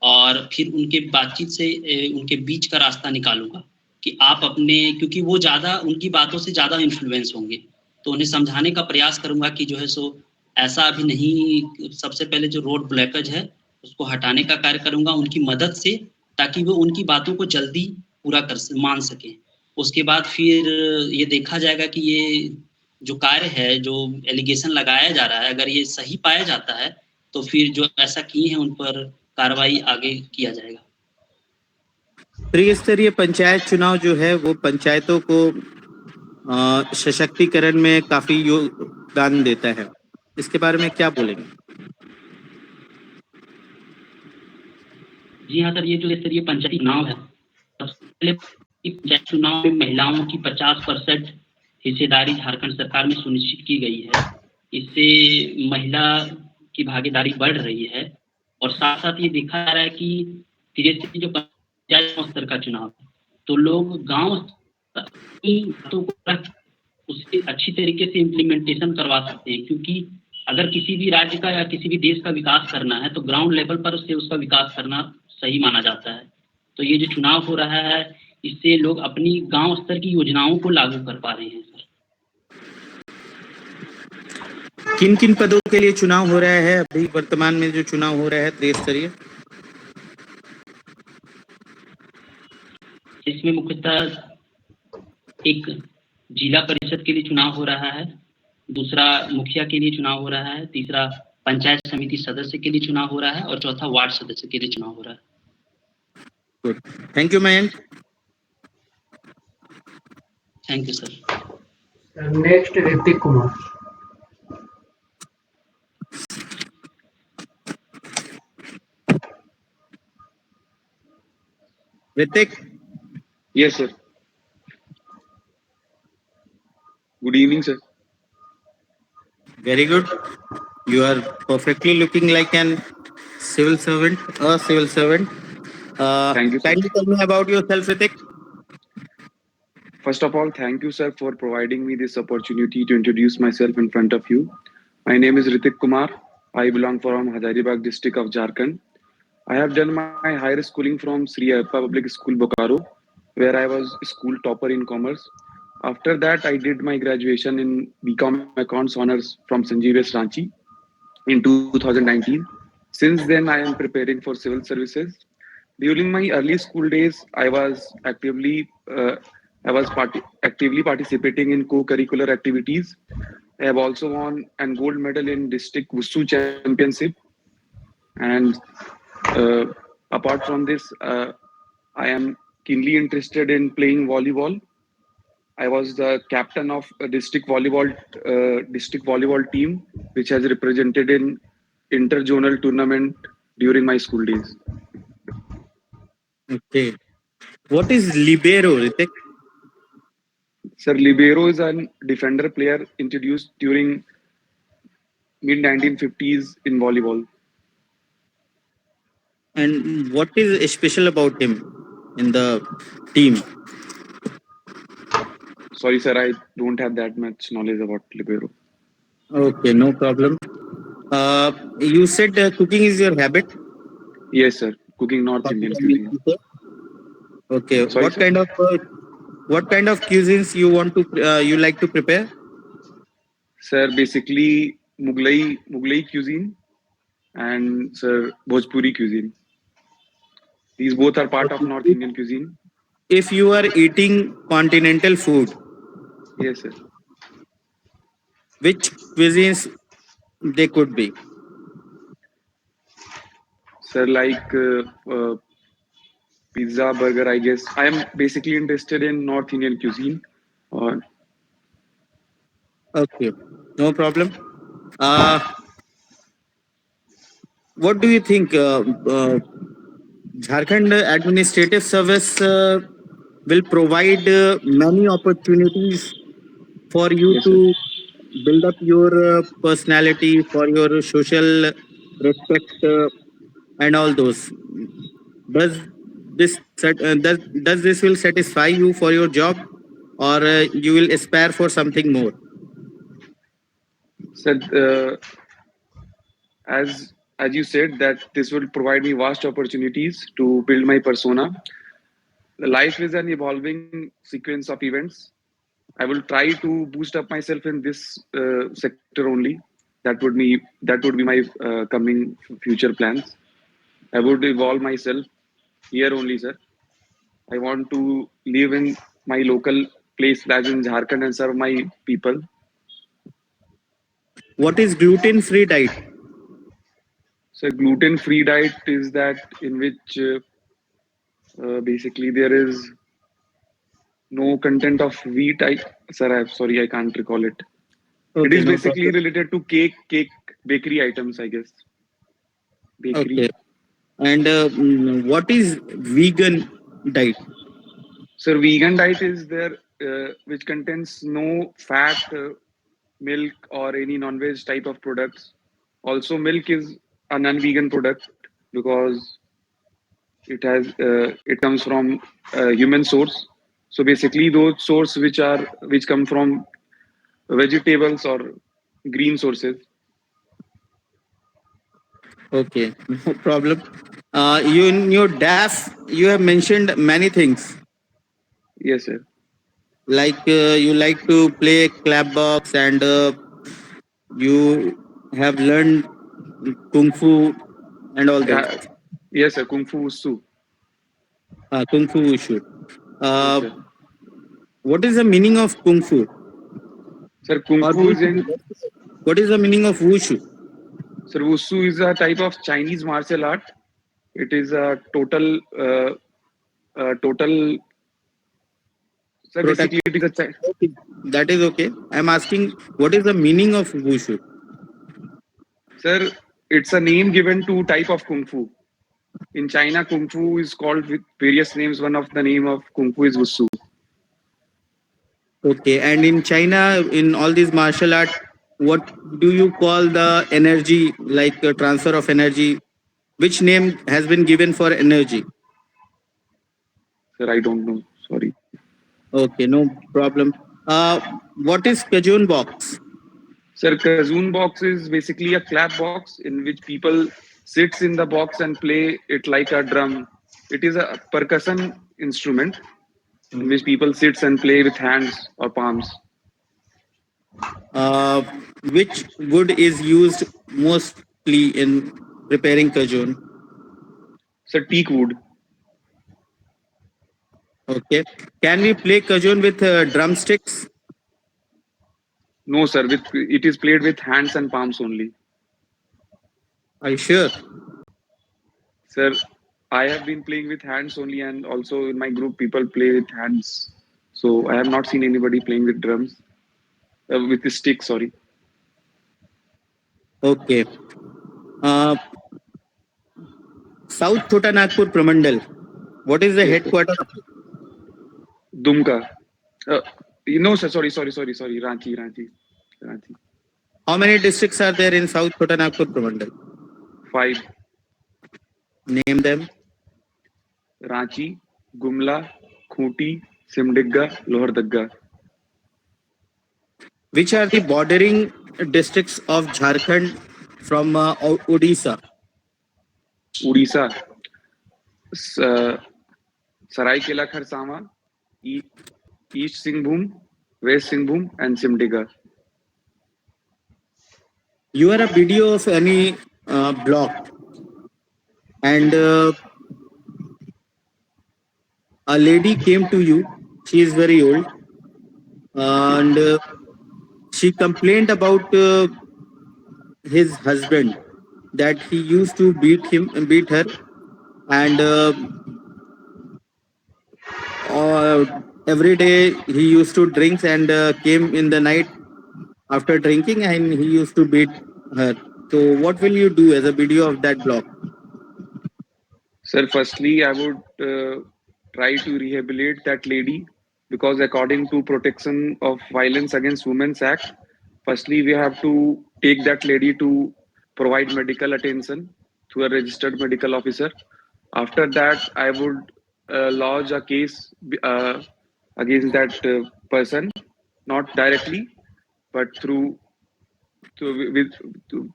और फिर उनके बातचीत से उनके बीच का रास्ता निकालूंगा कि आप अपने, क्योंकि वो ज़्यादा उनकी बातों से ज़्यादा इन्फ्लुएंस होंगे, तो उन्हें समझाने का प्रयास करूंगा कि जो है सो ऐसा अभी नहीं, सबसे पहले जो रोड ब्लॉकेज है उसको हटाने का कार्य करूंगा उनकी मदद से, ताकि वो उनकी बातों को जल्दी पूरा मान सकें। उसके बाद फिर ये देखा जाएगा कि ये जो कार्य है, जो एलिगेशन लगाया जा रहा है, अगर ये सही पाया जाता है तो फिर जो ऐसा किए हैं उन पर कार्रवाई आगे किया जाएगा। त्रिस्तरीय पंचायत चुनाव जो है वो पंचायतों को सशक्तिकरण में काफी योगदान देता है, इसके बारे में क्या बोलेंगे? जी हाँ सर, ये जो स्तरीय पंचायती चुनाव है, सबसे पहले पंचायत चुनाव में महिलाओं की 50% हिस्सेदारी झारखंड सरकार में सुनिश्चित की गई है। इससे महिला की भागीदारी बढ़ रही है और साथ साथ ये देखा जा रहा है कि धीरे-धीरे जो पंचायत स्तर का चुनाव है, तो लोग गांव की बातों को उससे अच्छी तरीके से इम्प्लीमेंटेशन करवा सकते हैं, क्योंकि अगर किसी भी राज्य का या किसी भी देश का विकास करना है तो ग्राउंड लेवल पर उससे उसका विकास करना सही माना जाता है। तो ये जो चुनाव हो रहा है, इससे लोग अपनी गांव स्तर की योजनाओं को लागू कर पा रहे हैं सर। किन किन पदों के लिए चुनाव हो रहा है अभी वर्तमान में जो चुनाव हो रहा है त्रिस्तरीय? इसमें मुख्यतः एक जिला परिषद के लिए चुनाव हो रहा है, दूसरा मुखिया के लिए चुनाव हो रहा है, तीसरा पंचायत समिति सदस्य के लिए चुनाव हो रहा है और चौथा वार्ड सदस्य के लिए चुनाव हो रहा है। Good, thank you Mayank. Thank you sir. Next Hrithik Kumar. Hrithik? Yes, sir. Good evening, sir. Very good. You are perfectly looking like an civil servant, a civil servant. Thank you, sir. Kindly tell me about yourself, Hrithik. First of all, thank you, sir, for providing me this opportunity to introduce myself in front of you. My name is Hrithik Kumar. I belong from Hazaribagh district of Jharkhand. I have done my higher schooling from SRIVASTAVA Public School, Bokaro, where I was school topper in commerce. After that, I did my graduation in BCom Accounts Honors from Sanjeev Ranchi in 2019. Since then, I am preparing for civil services. During my early school days, I was actively participating in co-curricular activities. I have also won a gold medal in district Wushu championship. And apart from this, I am keenly interested in playing volleyball. I was the captain of a district volleyball team, which has represented in inter-zonal tournament during my school days. Okay. What is libero, Hrithik? Sir, libero is a defender player introduced during mid-1950s in volleyball. And what is special about him in the team? Sorry, sir, I don't have that much knowledge about libero. Okay, no problem. You said cooking is your habit? Yes, sir. Cooking North Indian cuisine. Okay. Sorry, What kind of cuisines you like to prepare? Sir, basically Mughlai cuisine and sir Bhojpuri cuisine. These both are part of North Indian cuisine. If you are eating continental food, Yes, sir. which cuisines they could be? Sir, like pizza, burger, I guess. I am basically interested in North Indian cuisine. Okay, no problem. What do you think? Jharkhand Administrative Service will provide many opportunities for you Yes, to sir. build up your personality, for your social respect, and all those. Does does this will satisfy you for your job, or you will aspire for something more? Sir, as you said that this will provide me vast opportunities to build my persona. Life is an evolving sequence of events. I will try to boost up myself in this sector only. That would be my coming future plans. I would evolve myself here only, sir. I want to live in my local place, that is in Jharkhand, and serve my people. What is gluten-free diet? So gluten-free diet is that in which basically there is no content of wheat. Sir, I'm sorry, I can't recall it. It Okay, is no basically problem. related to cake, bakery items, I guess. Okay, Bakery. and what is vegan diet? So vegan diet is there, which contains no fat, milk, or any non-veg type of products. Also, milk is a non-vegan product because it comes from human source. So basically, those source which come from vegetables or green sources. Okay, no problem. You in your DAF, you have mentioned many things Yes, sir. like you like to play clap box, and you have learned kung fu and all those. Yeah, yes, sir. Kung Fu Wushu. Kung fu wushu. Yes, Uh, sir. what is the meaning of kung fu Sir, Kung or Fu is wushu? in. What is the meaning of wushu? Sir, Wushu is a type of Chinese martial art. It is a total. Sir, basically, Protection. it is a. Okay, that is okay. I'm asking what is the meaning of wushu? Sir, it's a name given to type of Kung Fu. In China, Kung Fu is called with various names. One of the name of Kung Fu is Wushu. Okay, and in China, in all these martial art, what do you call the energy, like transfer of energy? Which name has been given for energy? Sir, I don't know. Sorry. Okay, no problem. What is Kajun box? Sir, Kazoon box is basically a clap box in which people sits in the box and play it like a drum. It is a percussion instrument in which people sits and play with hands or palms. Uh, which wood is used mostly in preparing Kajun? Sir, teak wood. Okay. Can we play Kajun with drumsticks? No, sir. It is played with hands and palms only. Are you sure? Sir, I have been playing with hands only, and also in my group, people play with hands. So I have not seen anybody playing with drums, with the stick. Sorry. Okay. Uh, South Chota Nagpur Pramandal. What is the Yes, sir. headquarters? Dumka. Uh, no, sir. Sorry. Ranchi. How many districts are there in South Chota Nagpur Pramandal? 5. Name them. Ranchi, Gumla, Khuti, Simdigga, Lohardigga. Which are the bordering districts of Jharkhand from Odisha? Odisha, Saraikela Kharsama, East Singhbhum, West Singhbhum, and Simdigga. You are a video of any block, and a lady came to you. She is very old, and she complained about his husband, that he used to beat her, and every day he used to drink and came in the night after drinking, and he used to beat her. So what will you do as a video of that block? Sir, firstly, I would try to rehabilitate that lady, because according to Protection of Violence Against Women's Act, firstly we have to take that lady to provide medical attention to a registered medical officer. After that, I would lodge a case against that person, not directly, but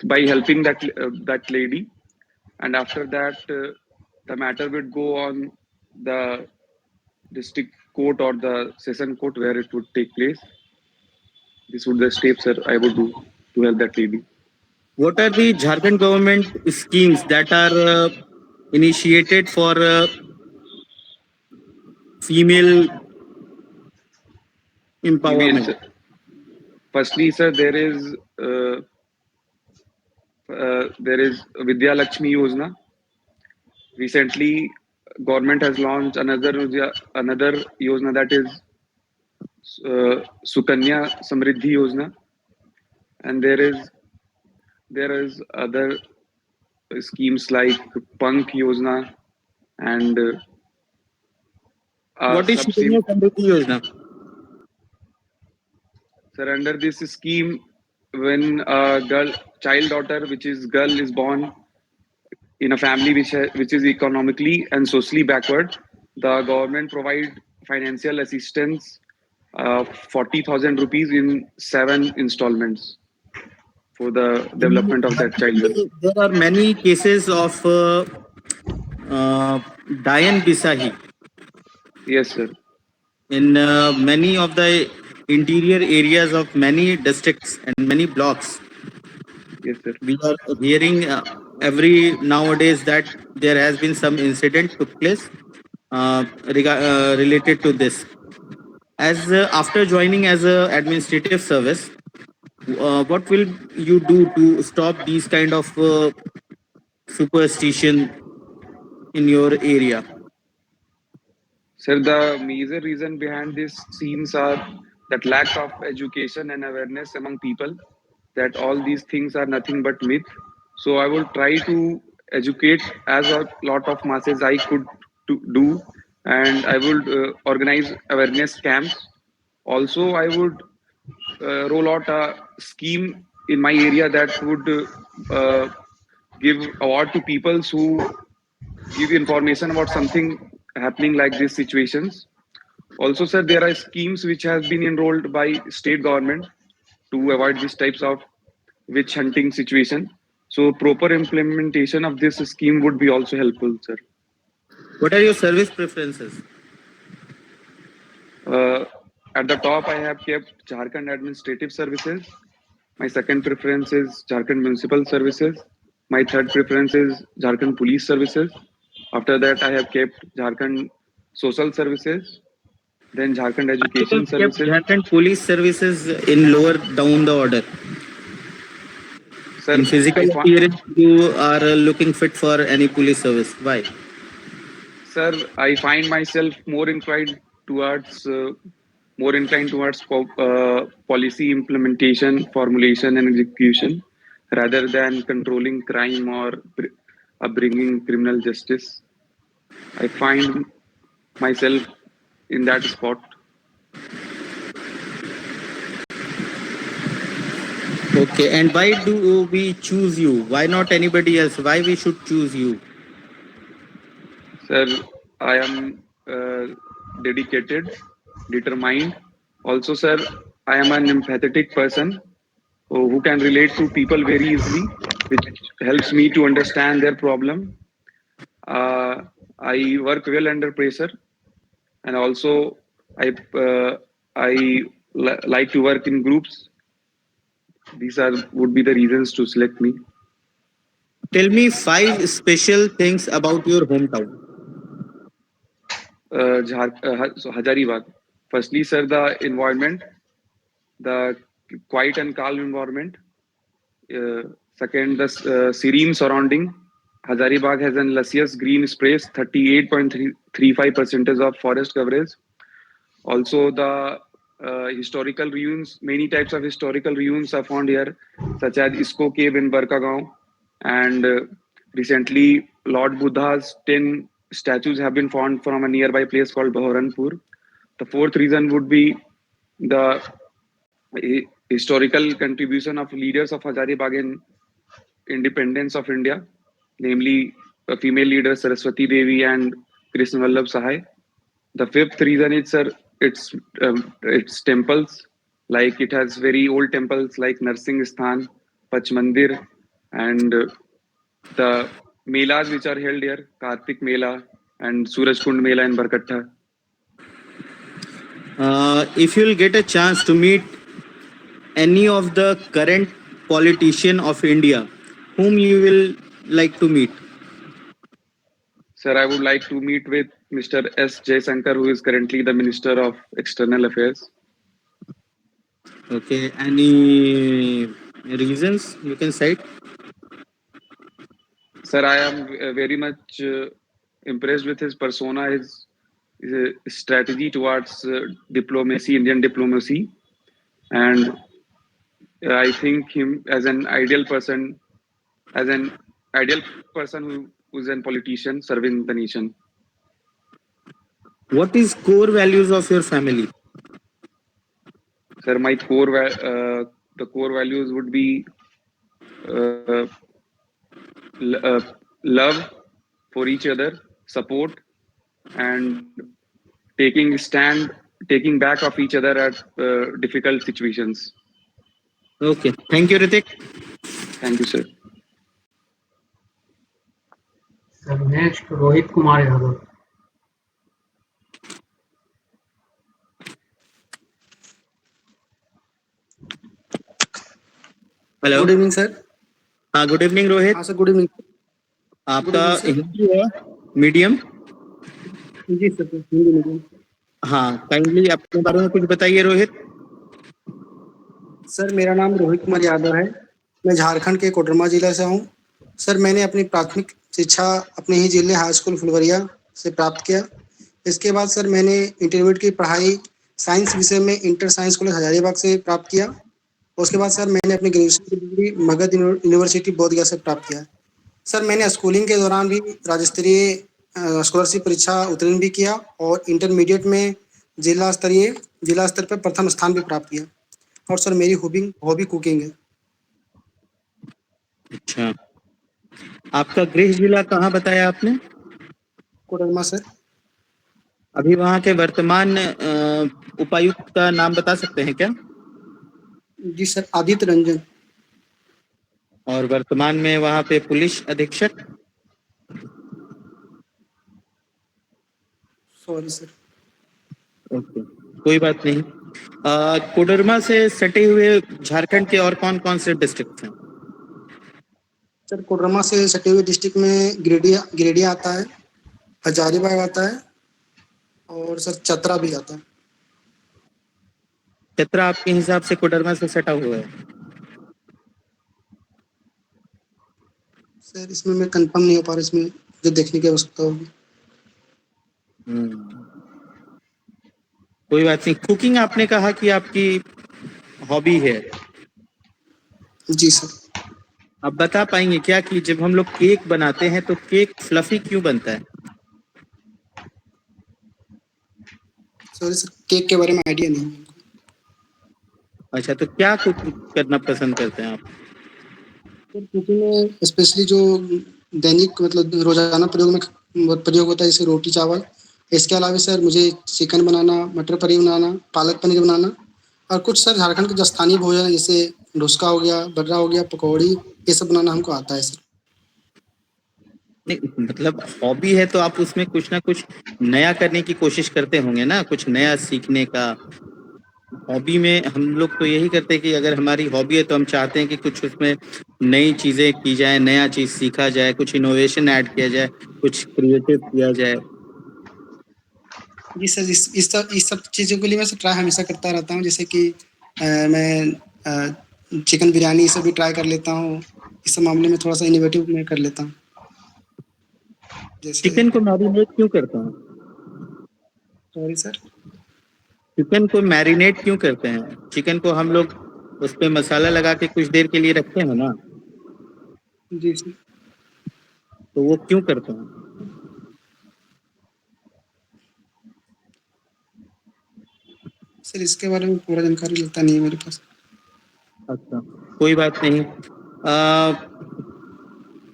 by helping that lady. And after that, the matter would go on the district court or the session court where it would take place. This would the steps that I would do to help that lady. What are the Jharkhand government schemes that are initiated for female empowerment? Females. Firstly, sir, there is Vidya Lakshmi Yojana. Recently, government has launched another Yojana, that is Sukanya Samriddhi Yojana, and there is other schemes like Pank Yojana and What is Sukanya Samriddhi Yojana? Sir, under this scheme, when a child daughter, which is girl, is born in a family which is economically and socially backward, the government provide financial assistance 40,000 rupees in 7 installments for the development of that child. There are many cases of Dayan Bisahi Yes, sir. in many of the interior areas of many districts and many blocks. Yes, sir. We are hearing every nowadays that there has been some incident took place related to this. As after joining as a administrative service, what will you do to stop these kind of superstition in your area? Sir, the major reason behind these scenes are that lack of education and awareness among people, that all these things are nothing but myth. So I will try to educate as a lot of masses I could do, and I would organize awareness camps. Also, I would roll out a scheme in my area that would give award to people who give information about something happening like these situations. Also, sir, there are schemes which have been enrolled by state government to avoid these types of witch hunting situation. So proper implementation of this scheme would be also helpful, sir. What are your service preferences? At the top, I have kept Jharkhand Administrative Services. My second preference is Jharkhand Municipal Services. My third preference is Jharkhand Police Services. After that, I have kept Jharkhand Social Services, then Jharkhand Education Services. Jharkhand Police Services in lower down the order. Sir, in physical appearance, you are looking fit for any police service. Why? Sir, I find myself more inclined towards policy implementation, formulation, and execution, rather than controlling crime or bringing criminal justice. I find myself in that spot. Okay, and why do we choose you? Why not anybody else? Why we should choose you? Sir, I am dedicated, determined. Also, sir, I am an empathetic person who can relate to people very easily, which helps me to understand their problem. I work well under pressure, and also I like to work in groups. These would be the reasons to select me. Tell me 5 special things about your hometown. So Hazaribagh. Firstly, sir, the environment, the quiet and calm environment. Second, the serene surrounding. Hazaribagh has an luscious green space, 38.35% of forest coverage. Also, the historical ruins, many types of historical ruins are found here, such as Isko Cave in Barkagaon, and recently Lord Buddha's 10 statues have been found from a nearby place called Bahoranpur. The fourth reason would be the historical contribution of leaders of Hazaribagh in independence of India, namely female leaders Saraswati Devi and Krishna Vallabh Sahai. The fifth reason is, sir, its temples. Like it has very old temples like Narsingh Sthan, Pachmandir, and the melas which are held here, Kartik Mela and Suraj Kund Mela in Barkatta. If you'll get a chance to meet any of the current politician of India, whom you will like to meet? Sir, I would like to meet with Mr. S. Jaisankar, who is currently the Minister of External Affairs. Okay, any reasons you can cite? Sir, I am very much impressed with his persona, his strategy towards diplomacy, Indian diplomacy, and I think him as an ideal person who is a politician serving the nation. What is core values of your family? Sir, my the core values would be love for each other, support, and taking back of each other at difficult situations. Okay, thank you, Ritik. Thank you, sir. Sir next Rohit Kumar Yadav. Hello, good evening sir. हाँ, good evening Rohit. हाँ sir, good evening. आपका हिंदी है medium? जी sir, Hindi medium. हाँ, kindly अपने बारे में कुछ बताइए रोहित। सर, मेरा नाम रोहित कुमार यादव है। मैं झारखंड के कोडरमा जिला से हूँ। सर, मैंने अपनी प्राथमिक शिक्षा अपने ही जिले हाई स्कूल फुलवरिया से प्राप्त किया। इसके बाद सर मैंने इंटरमीडिएट की पढ़ाई साइंस विषय में इंटर साइंस कॉलेज हजारीबाग से प्राप्त किया। उसके बाद सर मैंने अपनी ग्रेजुएशन की डिग्री मगध यूनिवर्सिटी बोधगया से प्राप्त किया। सर, मैंने स्कूलिंग के दौरान भी राज्य स्तरीय स्कॉलरशिप परीक्षा उत्तीर्ण भी किया और इंटरमीडिएट में जिला स्तर पर प्रथम स्थान भी प्राप्त किया। और सर मेरी हॉबी कुकिंग है। अच्छा, आपका गृह जिला कहाँ बताया आपने? कोडरमा सर। अभी वहाँ के वर्तमान उपायुक्त का नाम बता सकते हैं क्या? जी सर, आदित्य रंजन। और वर्तमान में वहाँ पे पुलिस अधीक्षक? Sorry sir. ओके, कोई बात नहीं। कोडरमा से सटे हुए झारखंड के और कौन कौन से डिस्ट्रिक्ट हैं? सर, कोडरमा से सटे हुए डिस्ट्रिक्ट में गिरिडीह आता है, हजारीबाग आता है और सर चतरा भी आता है। चतरा आपके हिसाब से कोडरमा से सटा हुआ है? सर, इसमें मैं कंफर्म नहीं हो पा रहा, इसमें जो देखने की आवश्यकता होगी। कोई बात नहीं। कुकिंग आपने कहा कि आपकी हॉबी है। जी सर। आप बता पाएंगे क्या कि जब हम लोग केक बनाते हैं तो केक फ्लफी क्यों बनता है? सॉरी सर, केक के बारे में आइडिया नहीं है। अच्छा, तो क्या कुक करना पसंद करते हैं आप? सर, कुकिंग में स्पेशली जो दैनिक मतलब रोजाना प्रयोग होता है, जैसे रोटी चावल। इसके अलावा सर मुझे चिकन बनाना, मटर पनीर बनाना, पालक पनीर बनाना और कुछ सर झारखंड के जो स्थानीय भोजन है जैसे डोसा हो गया, बर्रा हो गया, पकौड़ी, ये सब बनाना हमको आता है सर। नहीं, मतलब हॉबी है तो आप उसमें कुछ ना कुछ नया करने की कोशिश करते होंगे ना, कुछ नया सीखने का। हॉबी में हम लोग तो यही करते हैं कि अगर हमारी हॉबी है तो हम चाहते हैं कि कुछ उसमें नई चीजें की जाए, नया चीज सीखा जाए, कुछ इनोवेशन ऐड किया जाए, कुछ क्रिएटिव किया जाए। जी सर, इस सब चीज़ों के लिए मैं ट्राई हमेशा करता रहता हूँ। जैसे कि मैं चिकन बिरयानी ये सब भी ट्राई कर लेता हूँ। इस सब मामले में थोड़ा सा इनोवेटिव मैं कर लेता हूँ। जैसे चिकन को मैरिनेट क्यों करते हैं? Sorry sir. चिकन को मैरिनेट क्यों करते हैं? चिकन को हम लोग उस पे मसाला लगा के कुछ देर के लिए रखते हैं ना, जी सर। तो वो क्यों करते हैं? सर इसके बारे में पूरा जानकारी लगता नहीं है मेरे पास। अच्छा, कोई बात नहीं।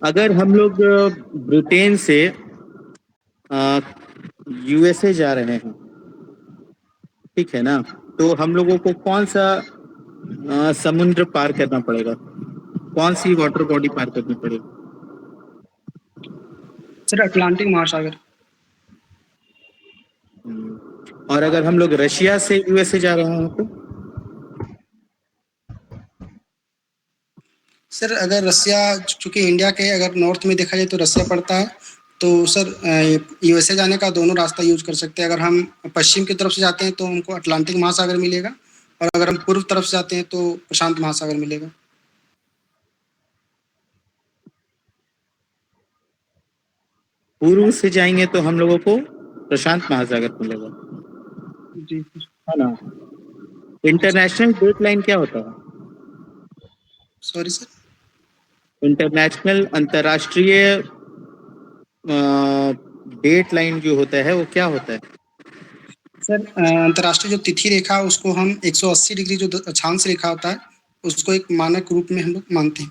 अगर हम लोग ब्रिटेन से यूएसए जा रहे हैं, ठीक है ना, तो हम लोगों को कौन सा समुद्र पार करना पड़ेगा, कौन सी वाटर बॉडी पार करनी पड़ेगी? सर अटलांटिक महासागर। और अगर हम लोग रशिया से यूएसए जा रहे हैं तो? सर अगर रसिया, चूंकि इंडिया के अगर नॉर्थ में देखा जाए तो रसिया पड़ता है, तो सर यूएसए जाने का दोनों रास्ता यूज कर सकते हैं। अगर हम पश्चिम की तरफ से जाते हैं तो हमको अटलांटिक महासागर मिलेगा, और अगर हम पूर्व तरफ से जाते हैं तो प्रशांत महासागर मिलेगा। पूर्व से जाएंगे तो हम लोगों को प्रशांत महासागर मिलेगा, जी है ना। इंटरनेशनल डेडलाइन क्या होता है? Sorry sir. इंटरनेशनल, अंतर्राष्ट्रीय डेडलाइन जो होता है वो क्या होता है? सर अंतर्राष्ट्रीय जो तिथि रेखा है उसको हम 180 डिग्री जो अक्षांश रेखा होता है उसको एक मानक रूप में हम लोग मानते हैं।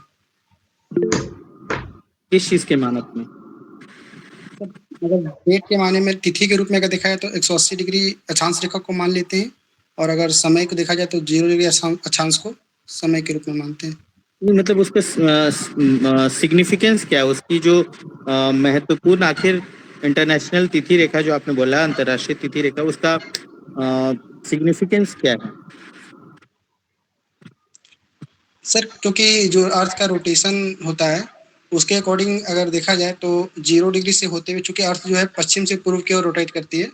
किस चीज के मानक में? अगर डेट के माने में तिथि के रूप में अगर देखा जाए तो 180 डिग्री अक्षांश रेखा को मान लेते हैं, और अगर समय को देखा जाए तो 0 डिग्री अक्षांश को समय के रूप में मानते हैं। नहीं, मतलब उसका सिग्निफिकेंस क्या है, उसकी जो महत्वपूर्ण, आखिर इंटरनेशनल तिथि रेखा जो आपने बोला, अंतर्राष्ट्रीय तिथि रेखा, उसका सिग्निफिकेंस क्या है? सर क्योंकि जो अर्थ का रोटेशन होता है उसके अकॉर्डिंग अगर देखा जाए तो 0 डिग्री से होते हुए, चूंकि अर्थ जो है पश्चिम से पूर्व की ओर रोटेट करती है,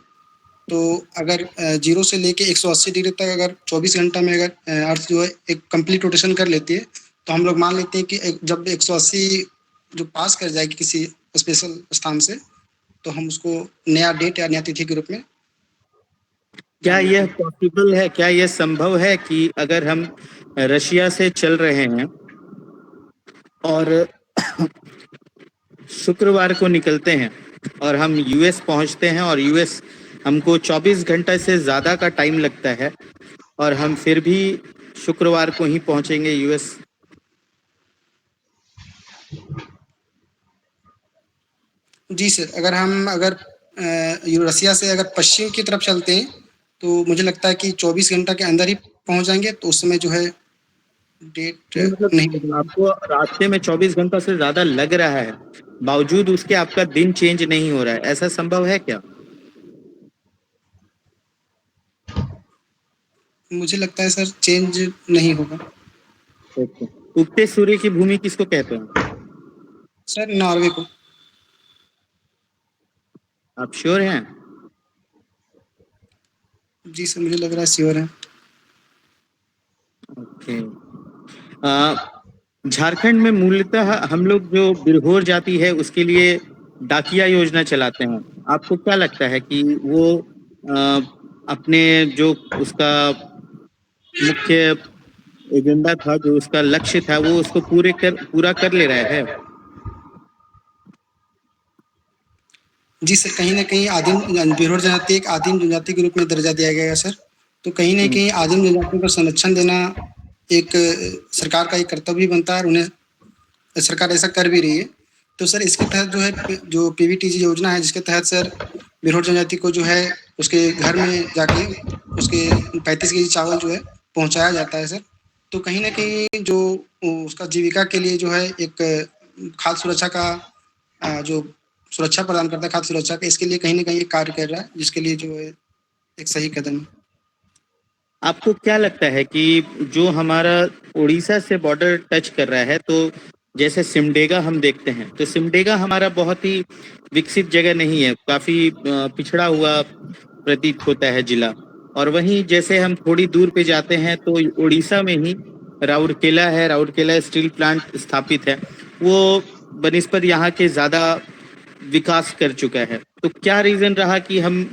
तो अगर 0 से लेके 180 डिग्री तक अगर 24 घंटा में अगर अर्थ जो है एक कंप्लीट रोटेशन कर लेती है, तो हम लोग मान लेते हैं कि जब 180 जो पास कर जाएगी किसी स्पेशल स्थान से, तो हम उसको नया डेट या नया तिथि के रूप में। क्या यह पॉसिबल है, क्या यह संभव है कि अगर हम रशिया से चल रहे हैं और शुक्रवार को निकलते हैं और हम यूएस पहुंचते हैं, और यूएस हमको 24 घंटे से ज़्यादा का टाइम लगता है, और हम फिर भी शुक्रवार को ही पहुंचेंगे यूएस? जी सर, अगर रसिया से अगर पश्चिम की तरफ चलते हैं तो मुझे लगता है कि 24 घंटा के अंदर ही पहुंच जाएंगे, तो उस समय जो है डेट नहीं। मतलब आपको रास्ते में 24 घंटा से ज़्यादा लग रहा है, बावजूद उसके आपका दिन चेंज नहीं हो रहा है, ऐसा संभव है क्या? मुझे लगता है सर चेंज नहीं होगा। ओके। उगते सूर्य की भूमि किसको कहते हैं? सर नॉर्वे को। आप श्योर हैं? जी सर मुझे लग रहा है श्योर है। ओके। झारखंड में मूलतः हम लोग जो बिरहोर जाति है उसके लिए डाकिया योजना चलाते हैं। आपको क्या लगता है कि वो अपने जो उसका मुख्य एजेंडा था, जो उसका लक्ष्य था, वो उसको पूरा कर ले रहा है? जी सर, कहीं ना कहीं आदिम बिरहोर जनजाति एक आदिम जनजाति के रूप में दर्जा दिया गया है सर, तो कहीं ना कहीं आदिम जनजातियों को संरक्षण देना एक सरकार का एक कर्तव्य बनता है, और उन्हें सरकार ऐसा कर भी रही है। तो सर इसके तहत जो है जो पीवीटीजी योजना है, जिसके तहत सर बिरहोर जनजाति को जो है उसके घर में जाके उसके 35 केजी चावल जो है पहुंचाया जाता है सर। तो कहीं ना कहीं जो उसका जीविका के लिए जो है एक खाद्य सुरक्षा का जो सुरक्षा प्रदान करता है, खाद्य सुरक्षा का, इसके लिए कहीं ना कहीं एक कार्य कर रहा है, जिसके लिए जो है एक सही कदम है। आपको क्या लगता है कि जो हमारा उड़ीसा से बॉर्डर टच कर रहा है, तो जैसे सिमडेगा हम देखते हैं, तो सिमडेगा हमारा बहुत ही विकसित जगह नहीं है, काफ़ी पिछड़ा हुआ प्रतीत होता है जिला। और वहीं जैसे हम थोड़ी दूर पे जाते हैं तो उड़ीसा में ही राउरकेला है, राउरकेला स्टील प्लांट स्थापित है, वो बनिस्पत यहाँ के ज़्यादा विकास कर चुका है। तो क्या रीज़न रहा कि हम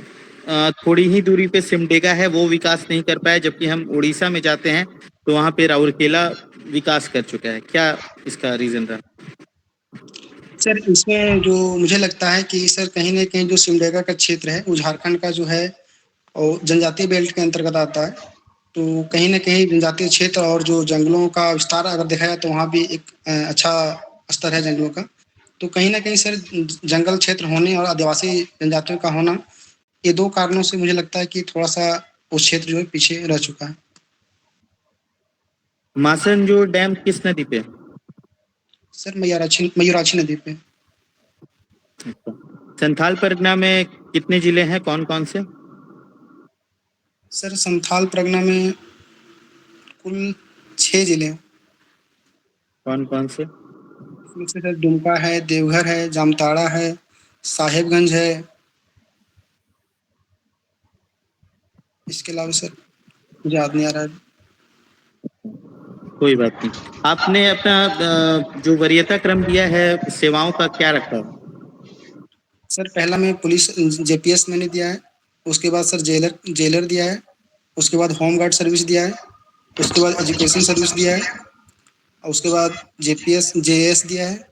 थोड़ी ही दूरी पे सिमडेगा है वो विकास नहीं कर पाए, जबकि हम उड़ीसा में जाते हैं तो वहाँ पे राउरकेला विकास कर चुका है? क्या इसका रीज़न रहा? सर इसमें जो मुझे लगता है कि सर कहीं ना कहीं जो सिमडेगा का क्षेत्र है वो झारखंड का जो है और जनजातीय बेल्ट के अंतर्गत आता है, तो कहीं न कहीं जनजातीय क्षेत्र और जो जंगलों का विस्तार अगर देखा जाए तो वहाँ भी एक अच्छा स्तर है जंगलों का। तो कहीं न कहीं सर जंगल क्षेत्र होने और आदिवासी जनजातियों का होना, ये 2 कारणों से मुझे लगता है कि थोड़ा-सा उस क्षेत्र जो है पीछे रह चुका है। मासनजोर डैम किस नदी पे है? सर मयूराक्षी नदी पे। संथाल परगना में कितने जिले हैं, कौन-कौन से? सर संथाल परगना में कुल 6 जिले हैं। कौन-कौन से? इसमें से सर दुमका है, देवघर है, जामताड़ा है, साहेबगंज है। इसके अलावा सर मुझे याद नहीं आ रहा है। कोई बात नहीं। आपने अपना जो वरीयता क्रम दिया है सेवाओं का क्या रखा है? सर पहला मैं पुलिस जेपीएस मैंने दिया है, उसके बाद सर जेलर दिया है, उसके बाद होम गार्ड सर्विस दिया है, उसके बाद एजुकेशन सर्विस दिया है और उसके बाद जेपीएस जेएएस दिया है,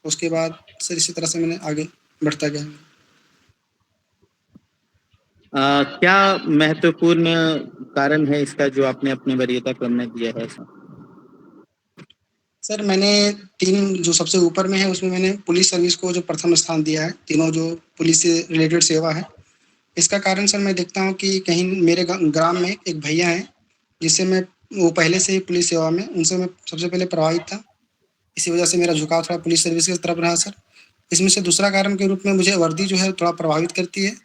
उसके बाद सर इसी तरह से मैंने आगे बढ़ता गया। क्या महत्वपूर्ण कारण है इसका जो आपने अपने वरीयता क्रम में दिया है ऐसा? सर मैंने 3 जो सबसे ऊपर में है उसमें मैंने पुलिस सर्विस को जो प्रथम स्थान दिया है, तीनों जो पुलिस से रिलेटेड सेवा है। इसका कारण सर मैं देखता हूँ कि कहीं मेरे ग्राम में एक भैया हैं, जिससे मैं वो पहले से ही पुलिस सेवा में उनसे मैं सबसे पहले प्रभावित था। इसी वजह से मेरा झुकाव थोड़ा पुलिस सर्विस की तरफ रहा सर। इसमें से दूसरा कारण के रूप में मुझे वर्दी जो है थोड़ा प्रभावित करती है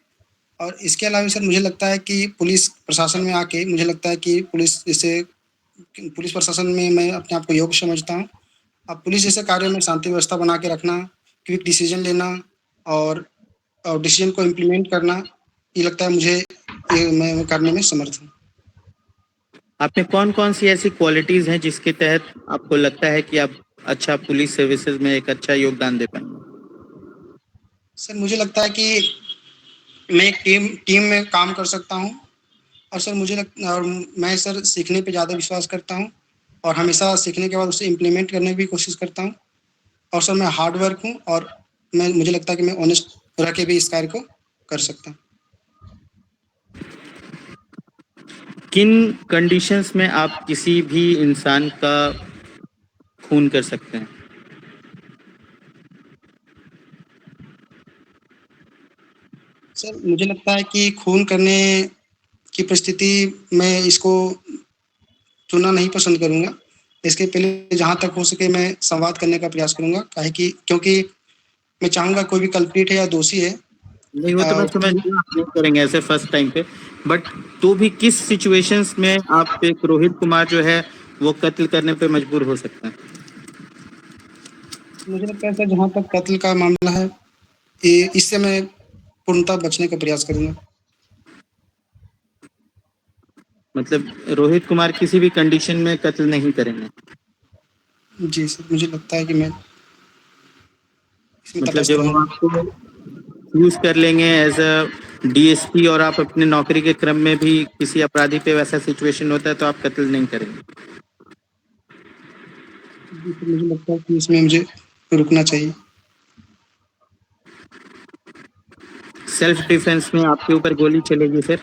और इसके अलावा सर मुझे लगता है कि पुलिस प्रशासन में आके मुझे लगता है कि पुलिस प्रशासन में मैं अपने आप को योग्य समझता हूँ। अब पुलिस जैसे कार्यों में शांति व्यवस्था बना के रखना, क्विक डिसीजन लेना और डिसीजन को इम्प्लीमेंट करना, ये लगता है मुझे ये मैं करने में समर्थ हूँ। आप में कौन-कौन सी ऐसी क्वालिटीज हैं जिसके तहत आपको लगता है कि आप अच्छा पुलिस सर्विसेज में एक अच्छा योगदान दे पाएंगे? सर मुझे लगता है कि मैं एक टीम में काम कर सकता हूँ और सर और मैं सर सीखने पे ज़्यादा विश्वास करता हूँ और हमेशा सीखने के बाद उसे इम्प्लीमेंट करने की भी कोशिश करता हूँ और सर मैं हार्ड वर्क हूँ और मुझे लगता है कि मैं ऑनेस्ट रह के भी इस कार्य को कर सकता हूँ। किन कंडीशंस में आप किसी भी इंसान का खून कर सकते हैं? सर मुझे लगता है कि खून करने की परिस्थिति मैं इसको चुनना नहीं पसंद करूँगा। इसके पहले जहाँ तक हो सके मैं संवाद करने का प्रयास करूँगा, काहे कि क्योंकि मैं चाहूँगा कोई भी कल्प्रिट है या दोषी है। नहीं, वो तो मैं समझ गया आप नहीं करेंगे ऐसे फर्स्ट टाइम पे, बट तो भी किस सिचुएशंस में आप एक रोहित कुमार जो है वो कत्ल करने पे मजबूर हो सकता है? मुझे लगता है सर जहाँ तक कत्ल का मामला है, इससे मैं पूर्णतः बचने का प्रयास करूँगा। मतलब रोहित कुमार किसी भी कंडीशन में कत्ल नहीं करेंगे? जी सर, मुझे लगता है कि मैं इसमें मतलब तटस्थ जब हम रहूँगा। आपको यूज कर लेंगे एज अ डीएसपी और आप अपने नौकरी के क्रम में भी किसी अपराधी पे वैसा सिचुएशन होता है तो आप कत्ल नहीं करेंगे? जी सर, मुझे लगता है कि इसमें मुझे रुकना चाहिए। सेल्फ डिफेंस में आपके ऊपर गोली चलेगी सर?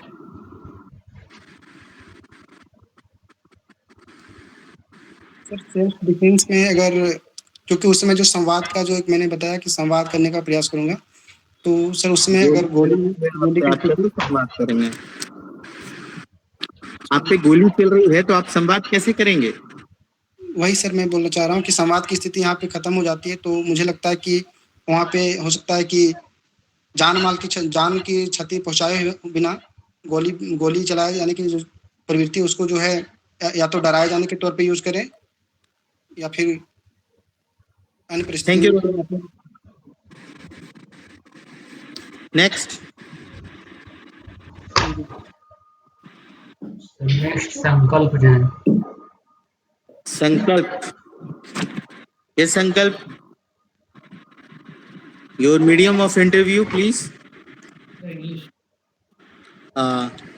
सर सेल्फ डिफेंस में अगर क्योंकि उस समय जो संवाद का जो एक मैंने बताया कि संवाद करने का प्रयास करूँगा, तो सर उसमें अगर गोली की आप कैसे स्थिति संवाद करेंगे? आप पे गोली चल रही है तो आप संवाद कैसे करेंगे? वही सर मैं बोलना चाह रहा हूँ कि संवाद की स्थिति यहाँ पे खत्म हो जाती है, तो मुझे लगता है कि वहाँ पे हो सकता है कि जान की क्षति पहुँचाए हुए बिना गोली चलाए जाने की जो प्रवृत्ति उसको जो है या तो डराए जाने के तौर पे यूज़ करें या फिर अन्य परिस्थिति थैंक यू। में। नेक्स्ट। नेक्स्ट संकल्प जैन। संकल्प। ये संकल्प, your medium of interview please.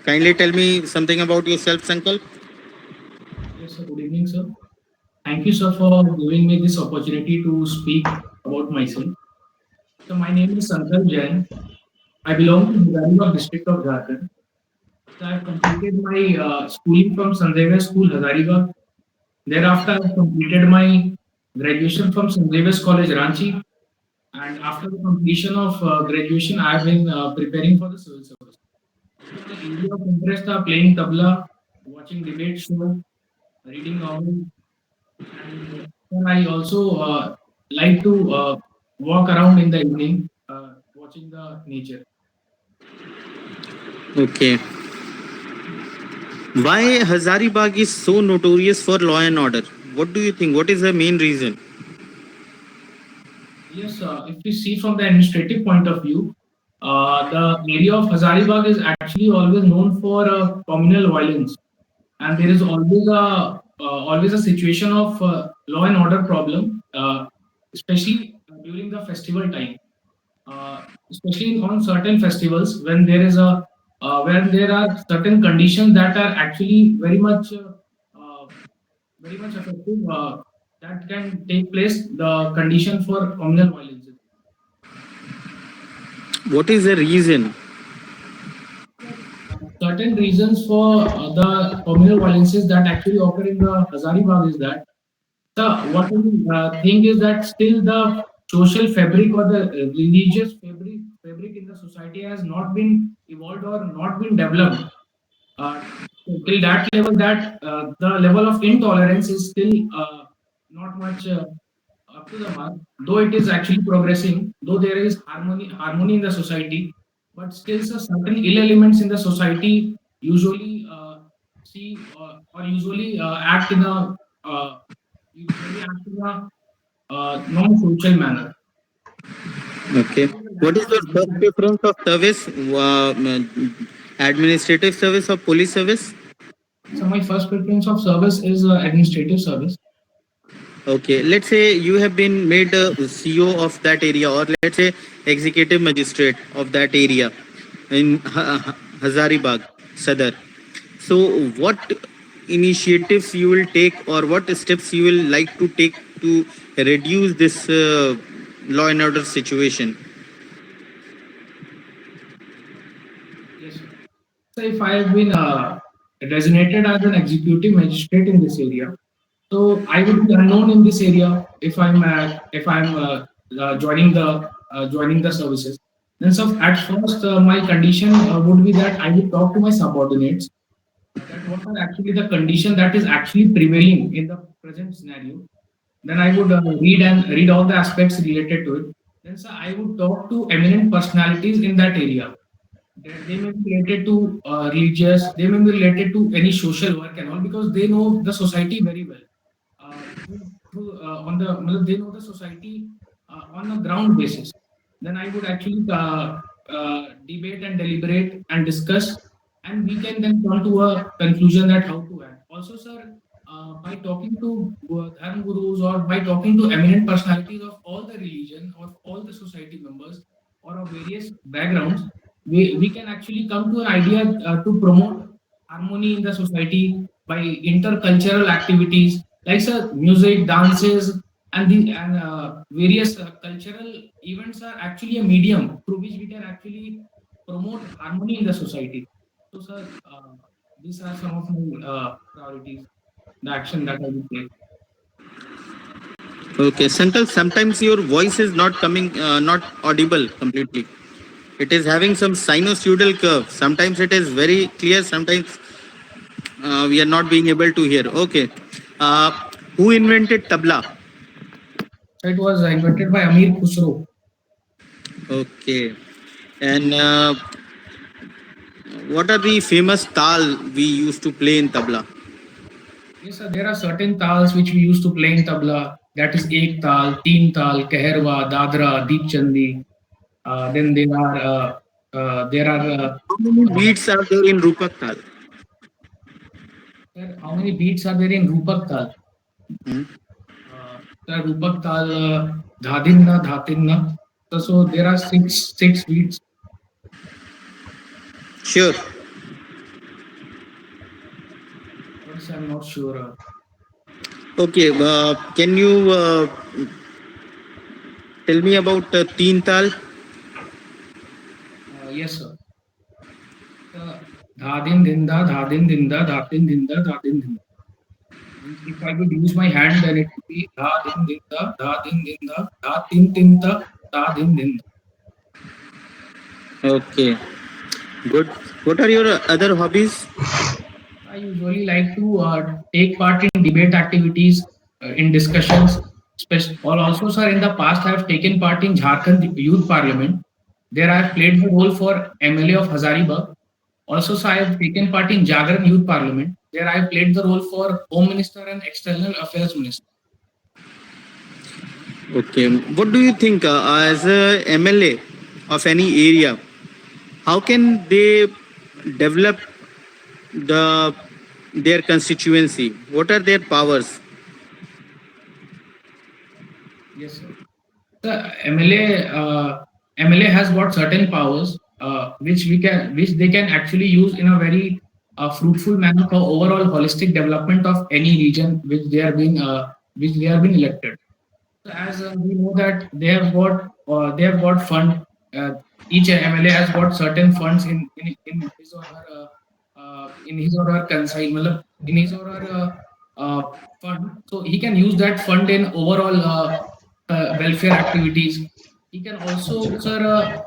Kindly tell me something about yourself, Sankalp. Yes, sir. Good evening, sir. Thank you, sir, for giving me this opportunity to speak about myself. So, my name is Sankalp Jain. I belong to Hobbies district of Jharkhand. So I've completed my schooling from Sanjay School, Hazaribagh. Thereafter, I've completed my graduation from Sanjay College, Ranchi. And after the completion of graduation, I've been preparing for the civil service. So my area of interest are playing tabla, watching debate show, reading novels, and I also like to walk around in the evening, watching the nature. Okay. Why Hazaribagh is so notorious for law and order? What do you think? What is the main reason? Yes, if we see from the administrative point of view, the area of Hazaribagh is actually always known for communal violence, and there is always a situation of law and order problem, especially during the festival time. Especially on certain festivals when there are certain conditions that are actually very much effective that can take place the condition for communal violence. What is the reason? Certain reasons for the communal violences that actually occur in the Hazaribagh is that what I think is that still the social fabric or the religious fabric in the society has not been evolved or not been developed till that level that the level of intolerance is still not much up to the mark. Though it is actually progressing, though there is harmony in the society, but still certain ill elements in the society usually see or usually act in a non-social manner. Okay. What is your first preference of service? Administrative service or police service? So my first preference of service is administrative service. Okay. Let's say you have been made a CEO of that area, or let's say executive magistrate of that area in Hazaribagh, Sadar. So, what initiatives you will take, or what steps you will like to take to reduce this law and order situation? Yes, sir. So if I have been designated as an executive magistrate in this area, so I would be unknown in this area if I'm joining the services. Then so at first my condition would be that I would talk to my subordinates that what are actually the condition that is actually prevailing in the present scenario. Then I would read all the aspects related to it. Then sir, I would talk to eminent personalities in that area. They may be related to religious, they may be related to any social work and all because they know the society very well. They know the society on a ground basis. Then I would actually debate and deliberate and discuss, and we can then come to a conclusion that how to act. Also, sir, by talking to dharma gurus or by talking to eminent personalities of all the religion or all the society members or of various backgrounds, we can actually come to an idea to promote harmony in the society by intercultural activities like music, dances, and various cultural events are actually a medium through which we can actually promote harmony in the society. So, sir, these are some of my priorities, the action that I will take. Okay, Sankalp, sometimes your voice is not coming, not audible completely. It is having some sinusoidal curve. Sometimes it is very clear, sometimes we are not being able to hear. Okay. Uh, who invented tabla? So it was invented by Amir Khusro. Okay. And what are the famous tal we used to play in tabla? Yes, sir. There are certain tals which we used to play in tabla. That is ek tal, teen tal, keherwa, dadra, deep chandi. Then there are How many beats are there in rupak tal? sir, how many beats are there in Rupak Tal? Hmm? Sir, Rupak Tal, Dhadinna, Dhatinna. So there are six beats. Sure. But I'm not sure. Okay. Can you tell me about teen tal? Yes, sir. dha din dinda, dha din dinda, dha din dinda, dha din dinda. If I could use my hand, then it would be dha din dinda, dha din dinda, dha tin tinta, dha din dinda. Okay, good. What are your other hobbies? I usually like to take part in debate activities, in discussions. Also, sir, in the past, I have taken part in Jharkhand Youth Parliament. There, I have played the role for MLA of Hazaribagh. Also, sir, I have taken part in Jagran Youth Parliament. There, I have played the role for Home Minister and External Affairs Minister. Okay, what do you think as a MLA of any area? How can they develop their constituency? What are their powers? Yes, sir. The MLA has got certain powers which they can actually use in a very fruitful manner for overall holistic development of any region which they are being elected. So as we know that they have got fund. Each MLA has got certain funds in his or her in his or her consign, matlab, in his or her fund. So he can use that fund in overall welfare activities. He can also, sir,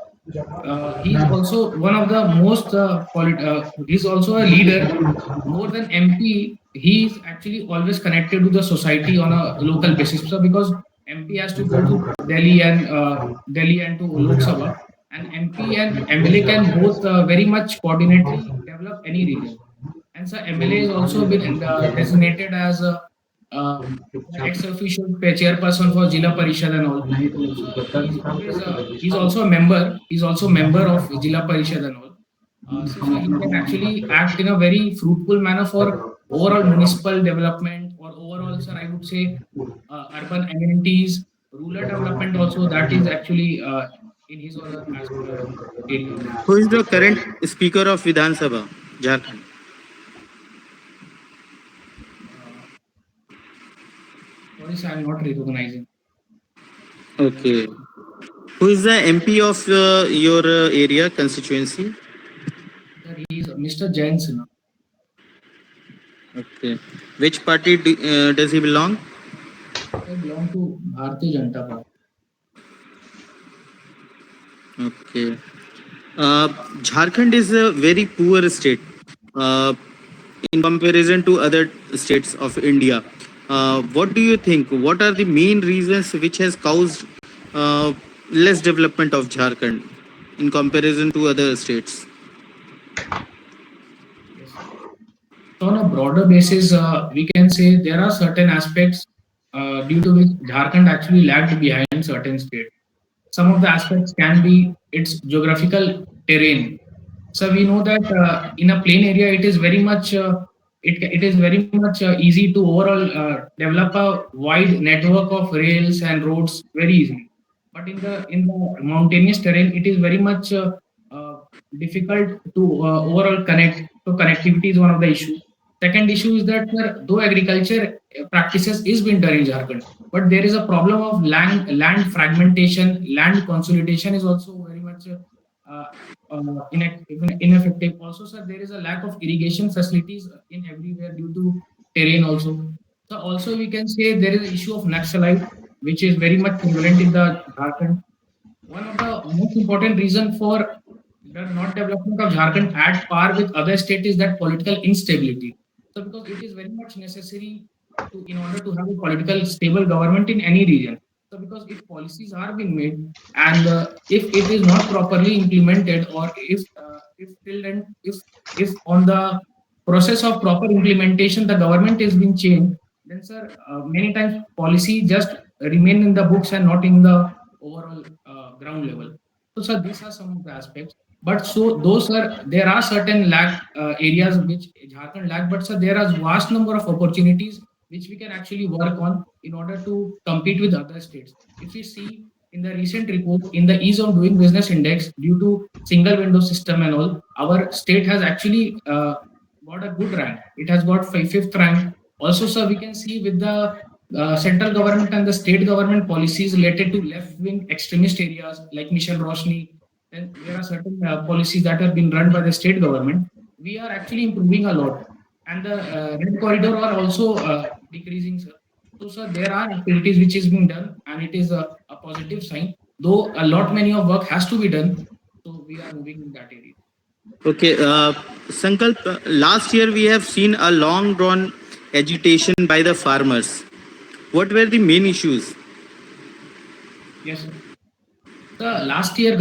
he is also one of the most he's also a leader. More than MP, he is actually always connected to the society on a local basis. So because MP has to go to Delhi and to Lok Sabha, and MP and MLA can both very much coordinately develop any region. And so MLA has also been designated as a ex-official chairperson for Jila Parishad and all. So he's always he's also a member. He's also a member of Jila Parishad and all. So he can actually act in a very fruitful manner for overall municipal development or overall, sir, I would say urban amenities, rural development also. That is actually in his or her area. Who is the current speaker of Vidhan Sabha, Jharkhand? Sorry, sir, I'm not recognizing. Okay. Who is the MP of your area constituency? Sir, he is Mr. J.N.U. Okay. Which party does he belong? I belong to Bharatiya Janata Party. Okay. Jharkhand is a very poor state in comparison to other states of India. What do you think? What are the main reasons which has caused less development of Jharkhand in comparison to other states? Yes. So on a broader basis, we can say there are certain aspects due to which Jharkhand actually lagged behind certain states. Some of the aspects can be its geographical terrain. So we know that in a plain area, it is very much it is very much easy to overall develop a wide network of rails and roads very easily. But in the mountainous terrain, it is very much uh, difficult to overall connect. So connectivity is one of the issues. Second issue is that though agriculture practices is being done in Jharkhand, but there is a problem of land fragmentation, land consolidation is also very much ineffective. Also, sir, there is a lack of irrigation facilities in everywhere due to terrain also. So also we can say there is an issue of Naxalite, which is very much prevalent in the Jharkhand. One of the most important reason for the not development of Jharkhand at par with other states is that political instability. So because it is very much necessary in order to have a political stable government in any region. So because if policies are being made and if it is not properly implemented or if till and if on the process of proper implementation the government is being changed, then sir many times policy just remain in the books and not in the overall ground level. So, sir, these are some of the aspects. But so those are there are certain lack areas which Jharkhand lack, but sir, there are vast number of opportunities which we can actually work on in order to compete with other states. If we see in the recent report in the ease of doing business index due to single window system and all, our state has actually got a good rank. It has got fifth rank. Also, sir, we can see with the central government and the state government policies related to left-wing extremist areas like Mission Roshni. Then there are certain policies that have been run by the state government, we are actually improving a lot, and the red corridor are also decreasing, sir. So, sir, there are activities which is being done, and it is a positive sign. Though a lot many of work has to be done, so we are moving in that area. Okay, Sankalp, last year we have seen a long drawn agitation by the farmers. What were the main issues? Yes, sir. The last year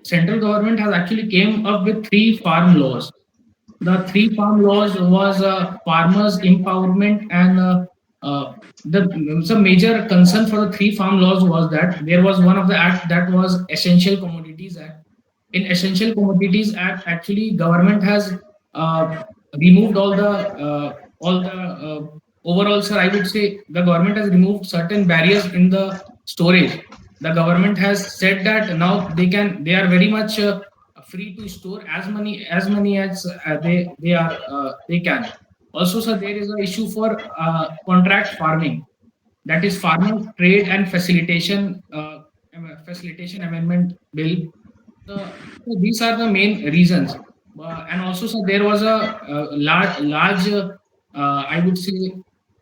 central government has actually came up with 3 farm laws. The 3 farm laws was farmers empowerment, and the major concern for the 3 farm laws was that there was one of the act that was Essential Commodities Act. In Essential Commodities Act, actually government has removed all the overall, sir, I would say the government has removed certain barriers in the storage. The government has said that now they are very much free to store as many as they can. Also, sir, there is an issue for contract farming, that is Farmer Trade and Facilitation Amendment Bill. So these are the main reasons. And also, so there was a large I would say,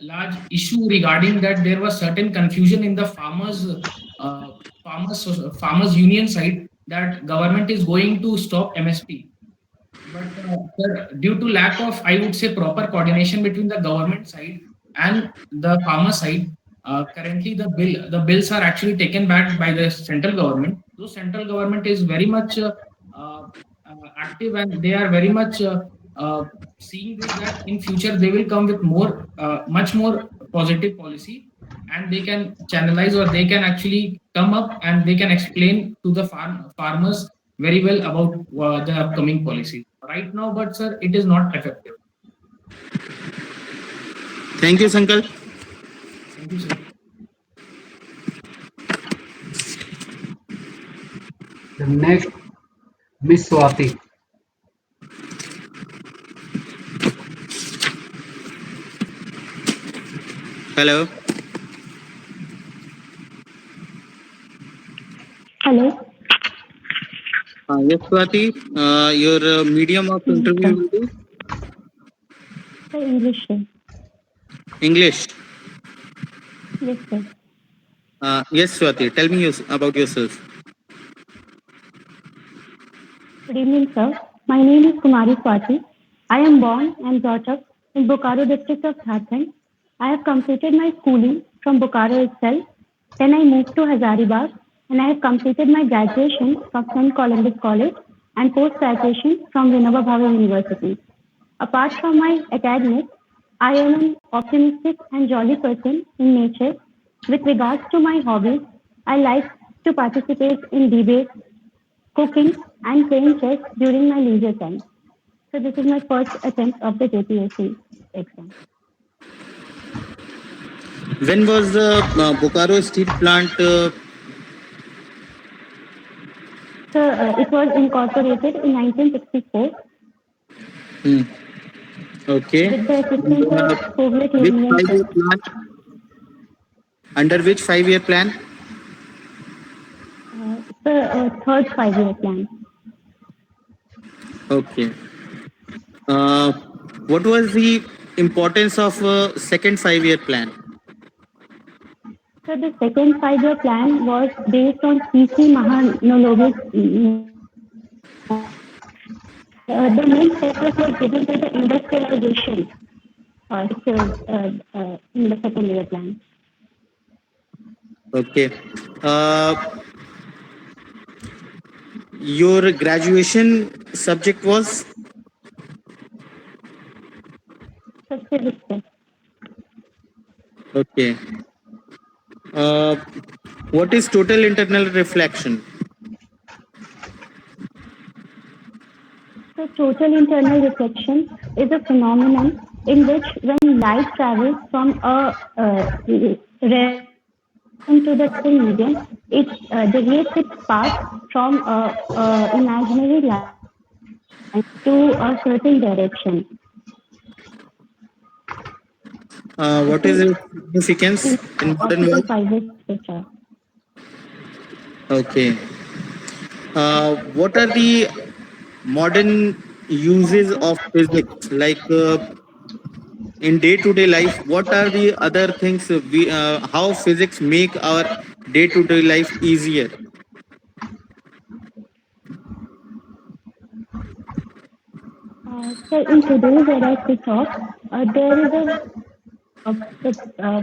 large issue regarding that there was certain confusion in the farmers union side that government is going to stop MSP. But sir, due to lack of, I would say, proper coordination between the government side and the farmer side, currently the bills are actually taken back by the central government. So central government is very much active, and they are very much seeing this, that in future they will come with much more positive policy, and they can channelize, or they can actually come up and they can explain to the farmers very well about the upcoming policy right now. But sir, it is not effective. Thank you, Sankalp. Thank you, sir. The next, Miss Swati. Hello. Hello. Yes, Swati. Your medium of interview will be Sir, English, sir. English. Yes, sir. Yes, Swati. Tell me about yourself. Good evening, sir. My name is Kumari Swati. I am born and brought up in Bokaro district of Jharkhand. I have completed my schooling from Bokaro itself. Then I moved to Hazaribagh, and I have completed my graduation from St. Columbus College and post-graduation from Vinoba Bhave University. Apart from my academics, I am an optimistic and jolly person in nature. With regards to my hobbies, I like to participate in debates, cooking, and playing chess during my leisure time. So this is my first attempt of the JPSC exam. When was the Bokaro steel plant? It was incorporated in 1964. Okay. With the assistance of Soviet Which Union. 5-year plan? Under which 5-year plan? The third 5-year plan. Okay. What was the importance of second 5-year plan? So the second 5-year plan was based on PC Mahanolobis. The main focus was given to the industrialization in the second year plan. Okay. Your graduation subject was? Okay. What is total internal reflection? So total internal reflection is a phenomenon in which when light travels from a ray into the medium, it deviates its path from imaginary light to a certain direction. What is its significance in modern world? Okay. What are the modern uses of physics, like in day-to-day life, what are the other things how physics make our day-to-day life easier? So in today's era, if we talk, there is a, uh,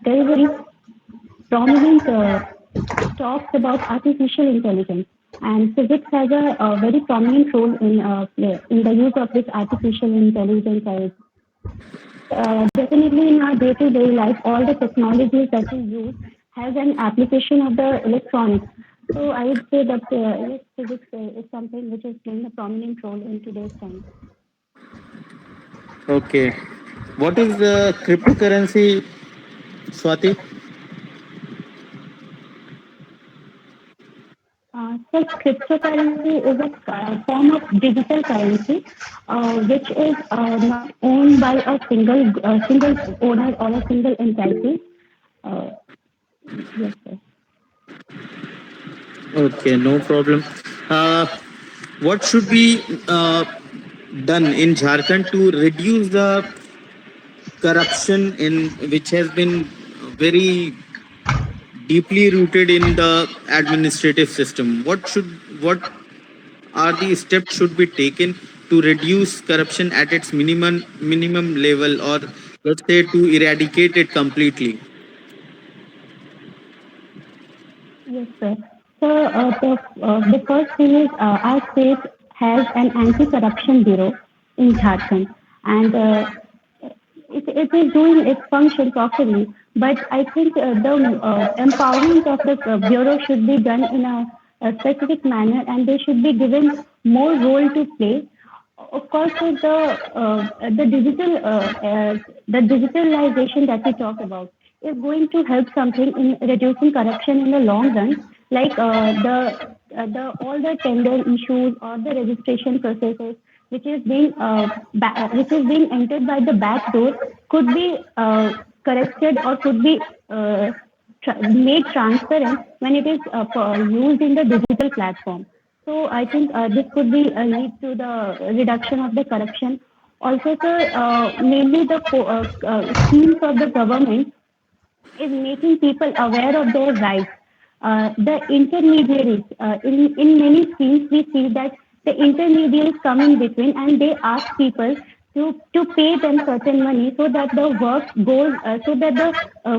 there is a very prominent talks about artificial intelligence, and physics has a very prominent role in the use of this artificial intelligence. Definitely in our day-to-day life, all the technologies that we use has an application of the electronics. So I would say that yes, physics is something which is playing a prominent role in today's time. Okay. What is the cryptocurrency, Swati? So cryptocurrency is a form of digital currency, which is not owned by a single owner or a single entity. Uh, yes, sir. Okay, no problem. What should be done in Jharkhand to reduce the corruption in which has been very deeply rooted in the administrative system? What are the steps should be taken to reduce corruption at its minimum level, or let's say to eradicate it completely? Yes, sir. So the first thing is our state has an anti-corruption bureau in Jharkhand, and it is doing its function properly. But I think the empowerment of the bureau should be done in a specific manner, and they should be given more role to play. Of course, the digitalization that we talk about is going to help something in reducing corruption in the long run, like the all the tender issues or the registration processes which is being entered by the back door could be corrected or could be made transparent when it is used in the digital platform. So I think this could be lead to the reduction of the corruption. Also, sir, mainly the schemes of the government is making people aware of their rights. The intermediaries, in many schemes, we see that the intermediaries come in between and they ask people to pay them certain money so that the work goes, so that the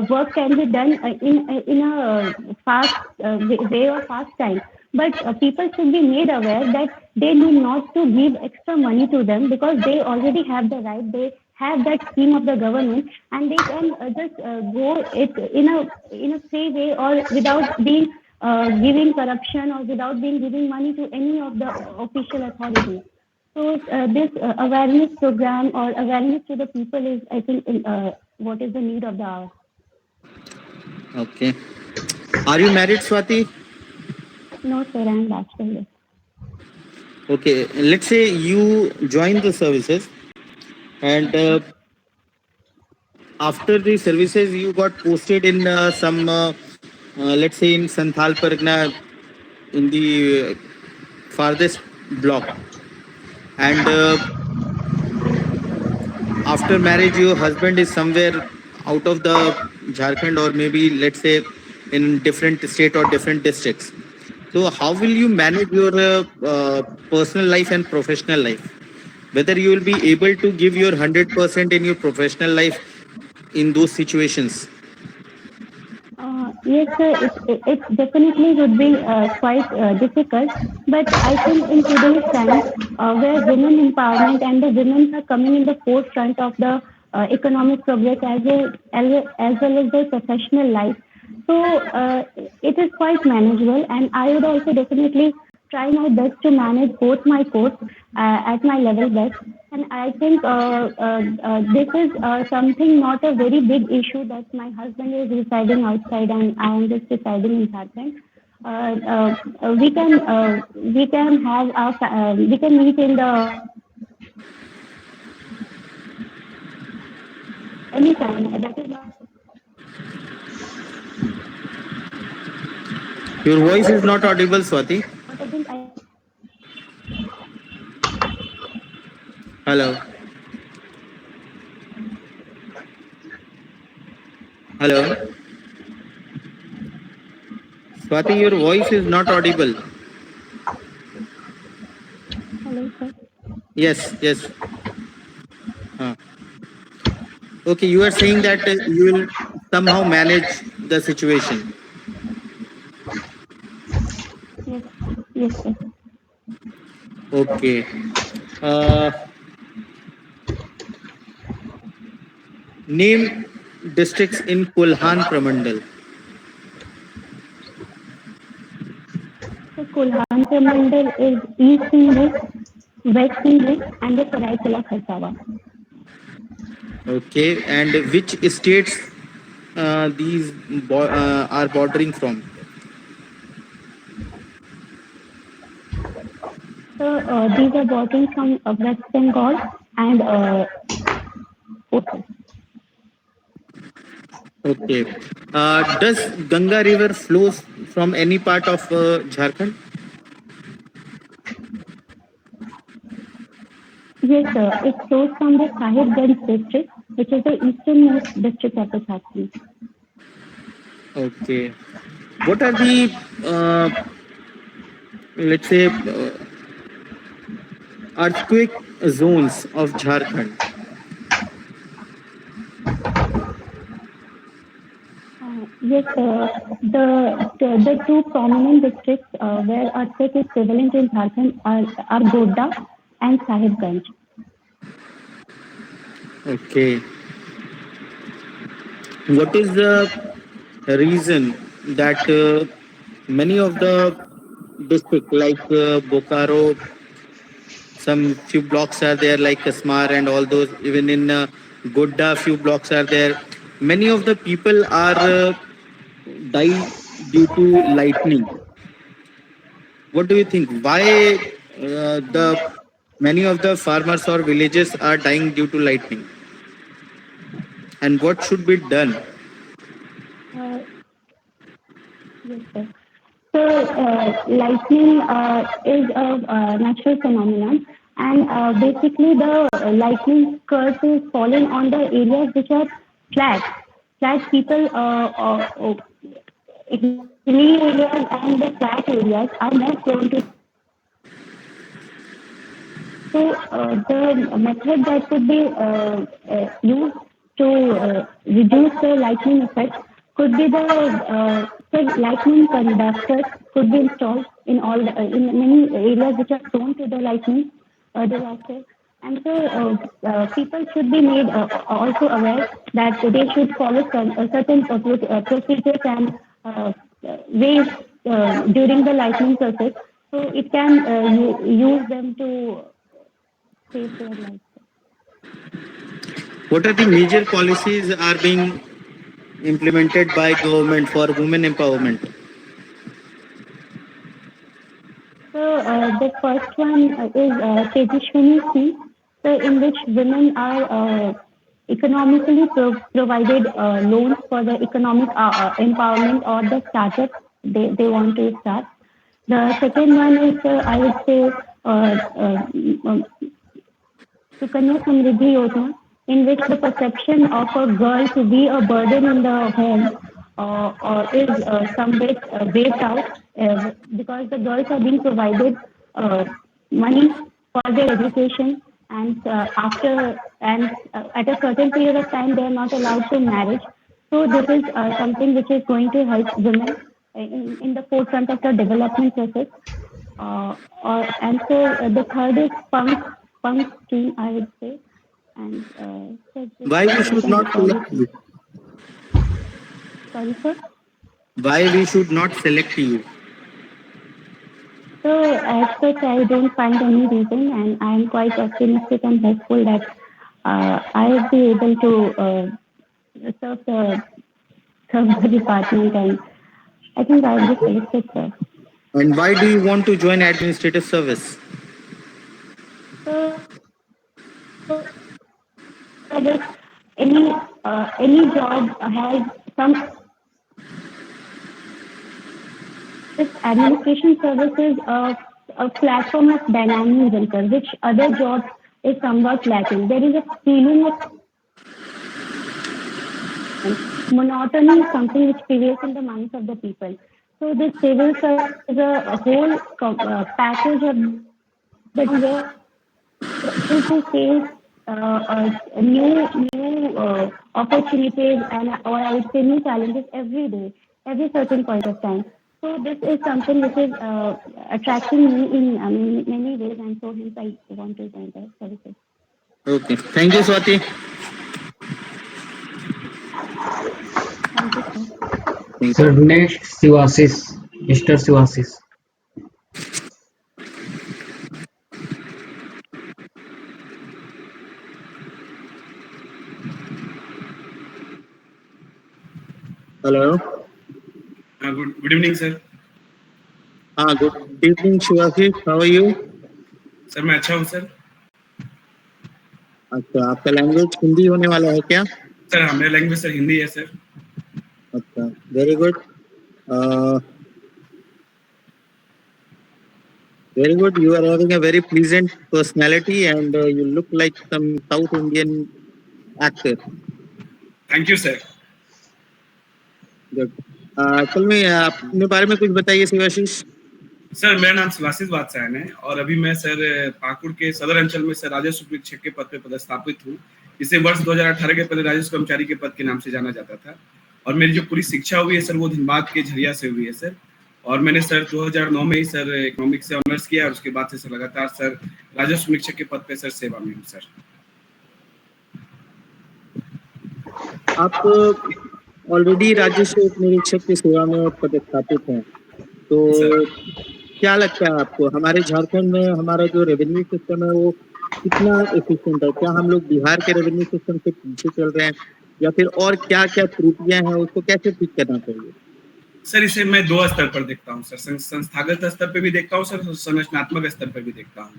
work can be done in a fast way or fast time. But people should be made aware that they need not to give extra money to them because they already have the right. They have that scheme of the government, and they can just go it in a free way or without being giving corruption or without being giving money to any of the official authorities. So this awareness program or awareness to the people is, I think, what is the need of the hour. Okay. Are you married, Swati? No, sir, I'm bachelor. Okay. Let's say you join the services, and after the services you got posted in some let's say in Santhal Pargana, in the farthest block, and after marriage your husband is somewhere out of the Jharkhand, or maybe let's say in different state or different districts. So how will you manage your personal life and professional life? Whether you will be able to give your 100% in your professional life in those situations? Yes, sir, it definitely would be quite difficult. But I think in today's time, where women empowerment and the women are coming in the forefront of the economic progress as well as their professional life, so it is quite manageable. And I would also definitely try my best to manage both my course at my level best. And I think this is something not a very big issue that my husband is residing outside and I am just residing in Jharkhand. We can have we can meet in the anytime. That is not Your voice is not audible, Swati. what I think. Hello. Hello. Swati, your voice is not audible. Hello, sir. Yes, yes. Okay, you are saying that you will somehow manage the situation. Yes, yes, sir. Okay. Uh, Name districts in Kulhan Pramandal. So Kulhan Mandal is East English, West English, and the Saraikela Khasawa. Okay, and which states these are bordering from? So these are bordering from West Bengal and Uttar. Okay. Does Ganga River flows from any part of Jharkhand? Yes, sir. It flows from the Sahibganj district, which is the easternmost district of the Jharkhand. Okay. What are the, let's say, earthquake zones of Jharkhand? Yes, the two prominent districts where earthquake is prevalent in Jharkhand are Godda and Sahibganj. Okay. What is the reason that many of the districts like Bokaro, some few blocks are there like Kasmar and all those, even in Godda, few blocks are there. Many of the people are die due to lightning. What do you think? Why the many of the farmers or villages are dying due to lightning? And what should be done? Yes, sir. So, lightning is a natural phenomenon, and basically the lightning curse is falling on the areas which are flat. Flat people, hilly areas and the flat areas are more prone to. So, the method that could be used to reduce the lightning effect could be the lightning conductors could be installed in all in many areas which are prone to the lightning disaster. And so, people should be made also aware that they should follow certain procedures and ways during the lightning process. So it can use them to save their lives. What are the major policies are being implemented by government for women empowerment? So the first one is Tejashwini scheme, so in which women are economically provided loans for the economic empowerment or the startup they want to start. The second one is, I would say, Sukanya Samriddhi Yojana, in which the perception of a girl to be a burden in the home is somewhat waived out because the girls are being provided money for their education, and at a certain period of time they are not allowed to marry. So this is something which is going to help women in the forefront of the development process. And so the third is punk scheme, I would say. And so Why we should not select you? Sorry, sir. Why we should not select you? So as such, I don't find any reason, and I am quite optimistic and hopeful that I will be able to serve the department, and I think I will be selected, sir. And why do you want to join administrative service? So any job has some. This administration service is a platform of dynamism, sir, which other jobs is somewhat lacking. There is a feeling of monotony is something which prevails in the minds of the people. So this civil service is a whole package of the to face new opportunities and or I would say new challenges every day, every certain point of time. So this is something which is attracting me in many ways, and so hence I want to join the services. Okay, thank you, Swati. Thank you, sir. Sir, next Sivasis, Mr. Sivasis. Hello. Good evening, sir. Good evening, Shivasis. How are you? Sir मैं अच्छा हूँ sir. अच्छा, आपका language Hindi होने वाला है क्या? Sir मेरा लैंग्वेज सर हिंदी है सर. अच्छा, very good. Very good. You are having a very pleasant personality, and you look like some South Indian actor. Thank you, sir. Good. Tell me, अपने बारे में कुछ बताइए शिवाशीष. सर मेरा नाम शिवाशीष बादशाह है और अभी मैं सर पाकुड़ के सदर अंचल में सर राजस्व परीक्षक के पद पर पदस्थापित हूँ. इसे वर्ष 2018 के पहले राजस्व कर्मचारी के पद के नाम से जाना जाता था और मेरी जो पूरी शिक्षा हुई है सर वो धनबाद के झरिया से हुई है सर. और मैंने सर 2009 में ही सर इकोनॉमिक्स से ऑनर्स किया और उसके बाद से सर लगातार सर राजस्व परीक्षक के पद पे सर सेवा में हूँ सर. आप ऑलरेडी राजस्व निरीक्षक की सेवा में पदस्थापित हैं, तो क्या लगता है आपको हमारे झारखंड में हमारा जो रेवेन्यू सिस्टम है वो कितना एफिशिएंट है? क्या हम लोग बिहार के रेवेन्यू सिस्टम से पीछे चल रहे हैं या फिर और क्या क्या त्रुटियां हैं, उसको कैसे ठीक करना चाहिए? सर इसे मैं दो स्तर पर देखता हूँ सर. संस्थागत स्तर पर भी देखता हूँ सर, संरचनात्मक स्तर पर भी देखता हूँ.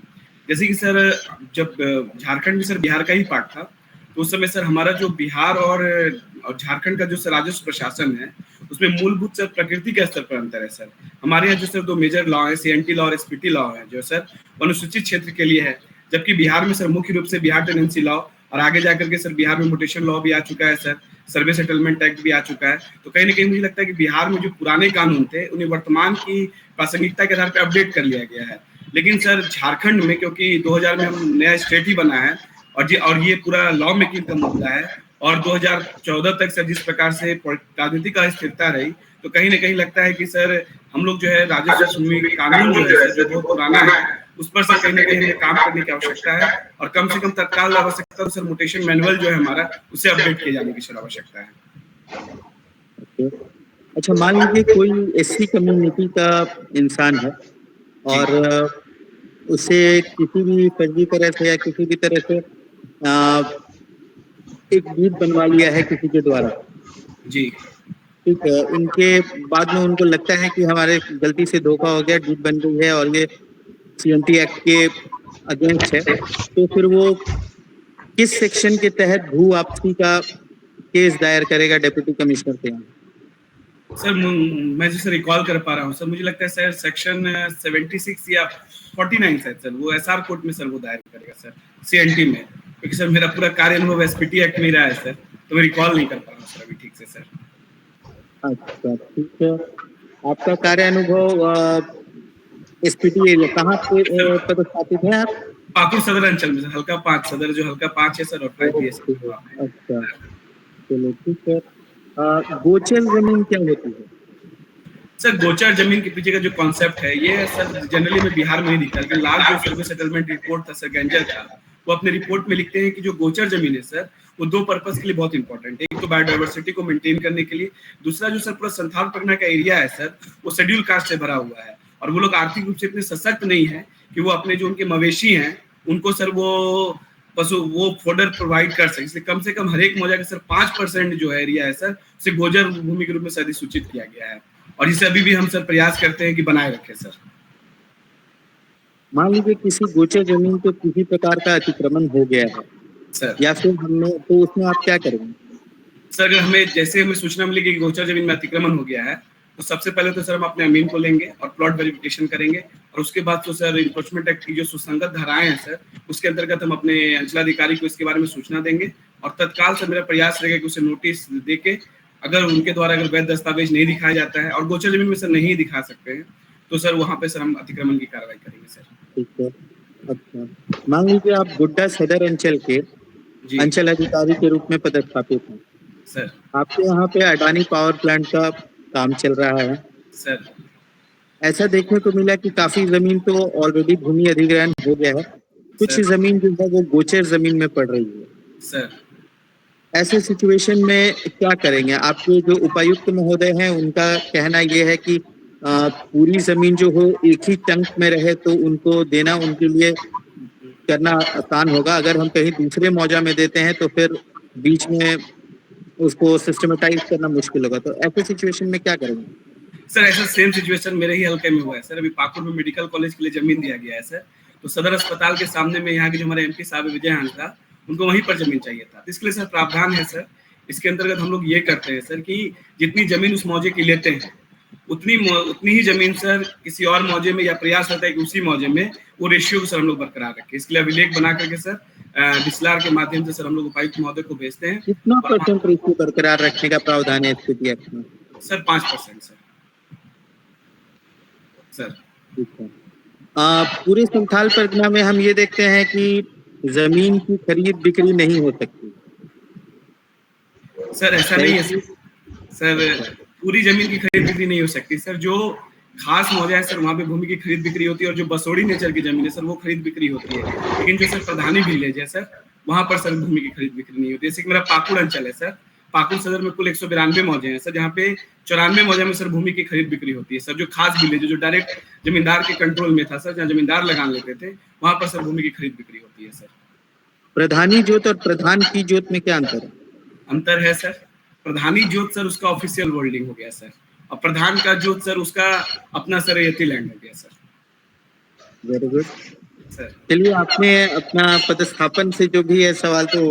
जैसे कि सर जब झारखंड में सर बिहार का ही पार्ट था तो उस समय सर हमारा जो बिहार और झारखंड का जो सर राजस्व प्रशासन है उसमें मूलभूत सर प्रकृति के स्तर पर अंतर है सर. हमारे यहाँ जो सर दो मेजर लॉ है, CNT लॉ और SPT लॉ है जो सर अनुसूचित क्षेत्र के लिए है, जबकि बिहार में सर मुख्य रूप से बिहार टेनेंसी लॉ और आगे जाकर के सर बिहार में म्यूटेशन लॉ भी आ चुका है सर, सर्वे सेटलमेंट एक्ट भी आ चुका है. तो कहीं ना कहीं मुझे लगता है कि बिहार में जो पुराने कानून थे उन्हें वर्तमान की प्रासंगिकता के आधार पर अपडेट कर लिया गया है. लेकिन सर झारखंड में क्योंकि 2000 में हम नया स्टेट ही बना है और ये पूरा लॉ मेकिंग का मुद्दा है और 2014 तक सर जिस प्रकार से राजनीतिक अस्थिरता रही तो कहीं ना कहीं लगता है कि सर हम लोग जो है राजस्व कानून जो है सर जो बहुत पुराना है उस पर सर कहीं ना कहीं हमें काम करने की आवश्यकता है और कम से कम तत्काल आवश्यकता सर म्यूटेशन मैनुअल जो है हमारा उसे अपडेट किए जाने की सर आवश्यकता है. अच्छा, मान लीजिए कोई SC कम्युनिटी का इंसान है और उसे किसी भी फर्जी तरह से या किसी भी तरह से एक दूध बनवा लिया है किसी के द्वारा जी, ठीक है, उनके बाद में उनको लगता है कि हमारे गलती से धोखा हो गया, दूध बन गई है और ये CNT एक्ट के अगेंस्ट है, तो फिर वो किस सेक्शन के तहत भू वापसी का केस दायर करेगा डेप्यूटी कमिश्नर के यहाँ? सर मैं जैसे रिकॉल कर पा रहा हूँ सर, मुझे लगता है सर सेक्शन 76 या 49 सर वो SR कोर्ट में सर वो दायर करेगा सर CNT में, क्योंकि सर मेरा पूरा कार्य अनुभव SPT एक्ट में रहा है सर, तो मैं रिकॉल नहीं कर पा रहा हूँ सर अभी ठीक से सर. अच्छा ठीक है, आपका कार्य अनुभव SPT एरिया कहाँ पे पदस्थापित है आप? पाकुड़ सदर अंचल में सर, हल्का 5 सदर जो हल्का 5 है सर और 5 BSC. अच्छा चलो ठीक है. गोचर जमीन क्या होती है? सर गोचर जमीन के पीछे का जो कॉन्सेप्ट है ये सर जनरली में बिहार में नहीं दिखता, लेकिन लास्ट जो सर्वे सेटलमेंट रिपोर्ट था सर गैंजर का, वो अपने रिपोर्ट में लिखते हैं कि जो गोचर जमीन है सर वो दो पर्पस के लिए बहुत इंपॉर्टेंट है. एक तो बायोडाइवर्सिटी को मेंटेन करने के लिए, दूसरा जो सर पूरा संथाल परगना का एरिया है सर वो शेड्यूल कास्ट से भरा हुआ है और वो लोग आर्थिक रूप से इतने सशक्त नहीं है कि वो अपने जो उनके मवेशी हैं उनको सर वो फोडर प्रोवाइड कर सके, इसलिए कम से कम हर एक मौजा के सर 5% जो है एरिया है सर उसे गोचर भूमि के रूप में सर अधिसूचित किया गया है और इसे अभी भी हम सर प्रयास करते हैं कि बनाए रखें सर. मान लीजिए किसी गोचर जमीन पे किसी प्रकार का अतिक्रमण हो गया है सर या फिर हमने, तो उसमें आप क्या करेंगे? सर अगर हमें जैसे हमें सूचना मिली कि गोचर जमीन में अतिक्रमण हो गया है तो तो सबसे पहले तो सर हम अपने अमीन को लेंगे और प्लॉट वेरिफिकेशन करेंगे, और उसके बाद तो सर इन्फोर्समेंट एक्ट की जो सुसंगत धाराएं हैं सर, उसके अंतर्गत हम अपने अंचलाधिकारी को इसके बारे में सूचना देंगे, और तत्काल से मेरा प्रयास रहेगा कि उसे नोटिस देके अगर उनके द्वारा अगर वैध दस्तावेज नहीं दिखाया जाता है और गोचर जमीन में सर नहीं दिखा सकते हैं तो सर वहाँ पे सर हम अतिक्रमण की कार्रवाई करेंगे सर। ठीक है। अच्छा, मान लीजिए आप गोड्डा सदर अंचल के अंचल अधिकारी के रूप में पदस्थापित हैं सर। आपके यहाँ पे अडानी पावर प्लांट का काम चल रहा है सर। ऐसा देखने को मिला कि काफी जमीन तो ऑलरेडी भूमि अधिग्रहण हो गया है, कुछ जमीन जो है वो गोचर जमीन में पड़ रही है सर। ऐसे सिचुएशन में क्या करेंगे? आपके जो उपायुक्त महोदय हैं उनका कहना ये है कि पूरी जमीन जो हो एक ही चंक में रहे तो उनको देना उनके लिए करना आसान होगा, अगर हम कहीं दूसरे मौजा में देते हैं तो फिर बीच में उसको सिस्टमेटाइज करना मुश्किल होगा, तो ऐसे सिचुएशन में क्या करेंगे? सर ऐसा सेम सिचुएशन मेरे ही हल्के में हुआ है सर। अभी पाकुड़ में मेडिकल कॉलेज के लिए जमीन दिया गया है सर, तो सदर अस्पताल के सामने में यहाँ के जो हमारे MP साहब विजय हांसदा उनको वहीं पर जमीन चाहिए था, इसके लिए सर प्रावधान है सर। इसके अंतर्गत हम लोग ये करते हैं सर कि जितनी जमीन उस मौजे की लेते हैं उतनी ही जमीन सर किसी और मौजे में, या प्रयास होता है कि उसी मौजे में वो रेशियो को सर हम लोग बरकरार रखें। इसके लिए अभिलेख बना करके सर डिस्लार के माध्यम से सर हम लोग उपायुक्त महोदय को भेजते हैं। कितना % रेशियो बरकरार रखने का प्रावधान है स्थिति में? Sir 5% sir. सर ठीक है। पूरे संथाल परगना में हम ये देखते हैं कि जमीन की खरीद बिक्री नहीं हो सकती सर, ऐसा नहीं है सर, पूरी जमीन की खरीद बिक्री नहीं हो सकती सर। जो खास मौजा है सर वहाँ पे भूमि की खरीद बिक्री होती है, और जो बसोड़ी नेचर की जमीन है सर वो खरीद बिक्री होती है। लेकिन जो सर प्रधानी विलेज है सर वहाँ पर सर भूमि की खरीद बिक्री नहीं होती। जैसे कि मेरा पाकुड़ अंचल है सर, पाकुड़ सदर में कुल 192 मौजे हैं सर, जहाँ पे 94 मौजे में सर भूमि की खरीद बिक्री होती है सर। जो खास विलेज जो डायरेक्ट जमींदार के कंट्रोल में था सर, जहाँ जमींदार लगान लेते थे वहाँ पर सर भूमि की खरीद बिक्री होती है सर। प्रधानी जोत और प्रधान की जोत में क्या अंतर है? अंतर है सर, प्रधानी जोत सर उसका ऑफिशियल होल्डिंग हो गया सर, और प्रधान का जोत सर उसका अपना सर रेती लैंड हो गया सर। Very good sir. चलिए, आपने अपना पदस्थापन से जो भी है सवाल तो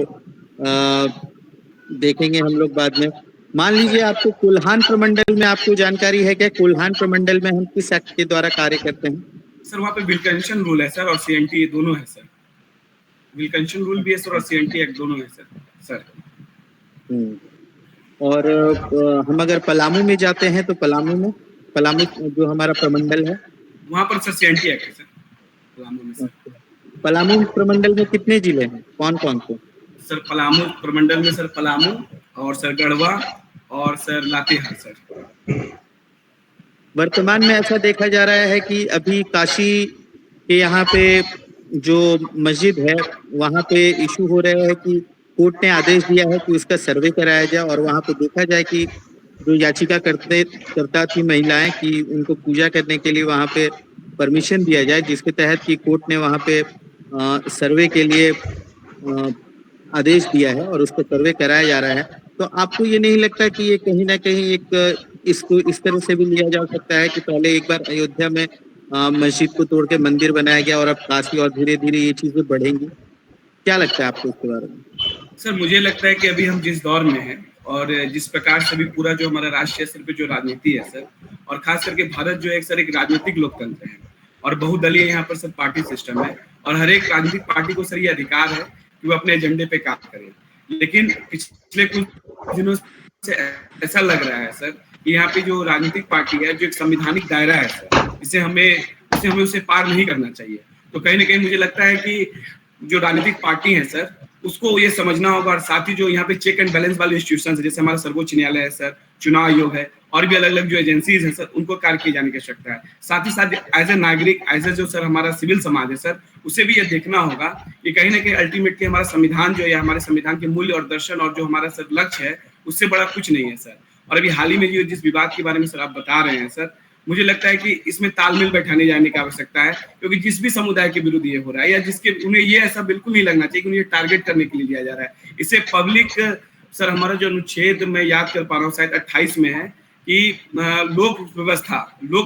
देखेंगे हम लोग बाद में। मान लीजिए आपको कोल्हान प्रमंडल में आपको जानकारी है क्या? कोल्हान प्रमंडल में हम किस एक्ट के द्वारा कार्य करते हैं? सर वहाँ पे विलकंशन रूल है सर, और CNT दोनों है सर। विलकंशन रूल भी है सर और CNT एक्ट दोनों है सर। और हम अगर पलामू में जाते हैं तो पलामू जो हमारा प्रमंडल है वहाँ पर सर CNT एक्ट है सर पलामू में सर। पलामू प्रमंडल में कितने जिले हैं, कौन कौन से? सर पलामू प्रमंडल में सर पलामू और सर गढ़वा और सर लातेहार सर। वर्तमान में ऐसा देखा जा रहा है कि अभी काशी के यहाँ पे जो मस्जिद है वहाँ पे इशू हो रहा है कि कोर्ट ने आदेश दिया है कि उसका सर्वे कराया जाए और वहाँ पे देखा जाए कि जो याचिका करता थी महिलाएं कि उनको पूजा करने के लिए वहाँ पे परमिशन दिया जाए, जिसके तहत कि कोर्ट ने वहाँ पे सर्वे के लिए आदेश दिया है और उसको सर्वे कराया जा रहा है। तो आपको ये नहीं लगता कि ये कहीं ना कहीं एक इसको इस तरह से भी लिया जा सकता है कि पहले एक बार अयोध्या में मस्जिद को तोड़ के मंदिर बनाया गया और अब काशी, और धीरे धीरे ये चीजें बढ़ेंगी? क्या लगता है आपको इसके बारे में? सर मुझे लगता है कि अभी हम जिस दौर में हैं और जिस प्रकार से भी पूरा जो हमारा राष्ट्रीय स्तर पे जो राजनीति है सर, और खास करके भारत जो एक सर एक राजनीतिक लोकतंत्र है और बहुदलीय यहाँ पर सर पार्टी सिस्टम है, और हर एक राजनीतिक पार्टी को सर ये अधिकार है कि वो अपने एजेंडे पे काम करे। लेकिन पिछले कुछ दिनों से ऐसा लग रहा है सर कि यहाँ पे जो राजनीतिक पार्टी है जो एक संवैधानिक दायरा है सर, इसे हमें उसे पार नहीं करना चाहिए। तो कहीं ना कहीं मुझे लगता है कि जो राजनीतिक पार्टी है सर उसको ये समझना होगा, और साथ ही जो यहाँ पे चेक एंड बैलेंस वाले इंस्टीट्यूशन है जैसे हमारा सर्वोच्च न्यायालय है सर, चुनाव आयोग है, और भी अलग अलग जो एजेंसीज हैं सर उनको कार्य किए जाने की आवश्यकता है। साथ ही साथ एज ए नागरिक, एज ए जो सर हमारा सिविल समाज है सर, उसे भी ये देखना होगा कि कहीं ना कहीं अल्टीमेटली हमारा संविधान जो है, हमारे संविधान के मूल्य और दर्शन और जो हमारा सर लक्ष्य है उससे बड़ा कुछ नहीं है सर। और अभी हाल ही में जो जिस विवाद के बारे में सर आप बता रहे हैं सर, मुझे लगता है कि इसमें तालमेल बैठाने जाने की आवश्यकता है, क्योंकि जिस भी समुदाय के विरुद्ध ये हो रहा है या जिसके उन्हें ये ऐसा बिल्कुल नहीं लगना चाहिए कि उन्हें टारगेट करने के लिए लिया जा रहा है। इसे पब्लिक सर हमारा जो अनुच्छेद मैं याद कर पा रहा हूँ शायद 28 में है कि लोक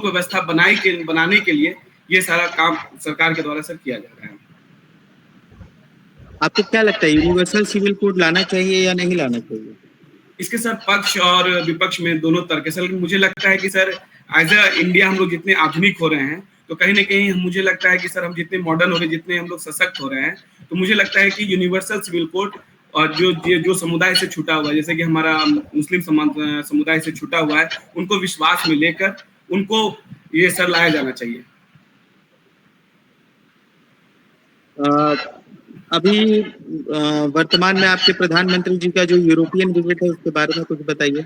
व्यवस्था बनाने के लिए ये सारा काम सरकार के द्वारा सर किया जा रहा है। आपको क्या लगता है यूनिवर्सल सिविल कोड लाना चाहिए या नहीं लाना चाहिए? इसके सर पक्ष और विपक्ष में दोनों तर्क है सर। मुझे लगता है कि सर एज अ इंडिया हम लोग जितने आधुनिक हो रहे हैं, तो कहीं ना कहीं मुझे लगता है कि सर हम जितने मॉडर्न हो रहे हैं, जितने हम लोग सशक्त हो रहे हैं, तो मुझे लगता है कि यूनिवर्सल सिविल कोड और जो समुदाय से छूटा हुआ है, जैसे कि हमारा मुस्लिम समुदाय से छूटा हुआ है, उनको विश्वास में लेकर उनको ये सर लाया जाना चाहिए। अभी वर्तमान में आपके प्रधानमंत्री जी का जो यूरोपियन विजिट है उसके बारे में कुछ बताइए।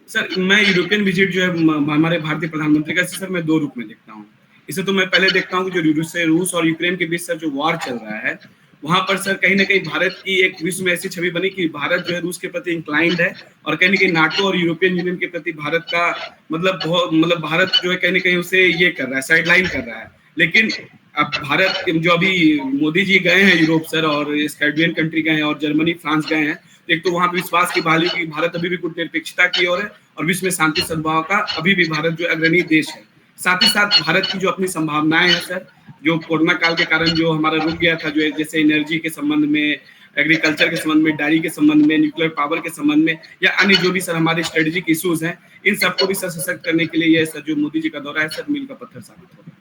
सर मैं यूरोपियन विजिट जो है हमारे भारतीय प्रधानमंत्री का सर मैं दो रूप में देखता हूँ। इसे तो मैं पहले देखता हूँ कि जो रूस और यूक्रेन के बीच सर जो वॉर चल रहा है, वहां पर सर कहीं ना कहीं भारत की एक विश्व में ऐसी छवि बनी कि भारत जो है रूस के प्रति इंक्लाइंड है, और कहीं ना कहीं नाटो और यूरोपियन यूनियन के प्रति भारत का मतलब भारत जो है कहीं ना कहीं उसे ये कर रहा है, साइडलाइन कर रहा है। लेकिन अब भारत जो अभी मोदी जी गए हैं यूरोप सर, और स्कैंडिनेवियन कंट्री गए हैं, और जर्मनी फ्रांस गए हैं, एक तो वहां पे विश्वास की बहाली की भारत अभी भी गुटनिरपेक्षता की ओर है, और विश्व में शांति सद्भाव का अभी भी भारत जो अग्रणी देश है। साथ ही साथ भारत की जो अपनी संभावनाएं हैं सर, जो कोरोना काल के कारण जो हमारा रुक गया था, जो जैसे एनर्जी के संबंध में, एग्रीकल्चर के संबंध में, डायरी के संबंध में, न्यूक्लियर पावर के संबंध में, या अन्य जो भी सर हमारे स्ट्रेटेजिक इश्यूज हैं, इन सबको भी सर सशक्त करने के लिए ये सर जो मोदी जी का दौरा है सर मील का पत्थर साबित होगा।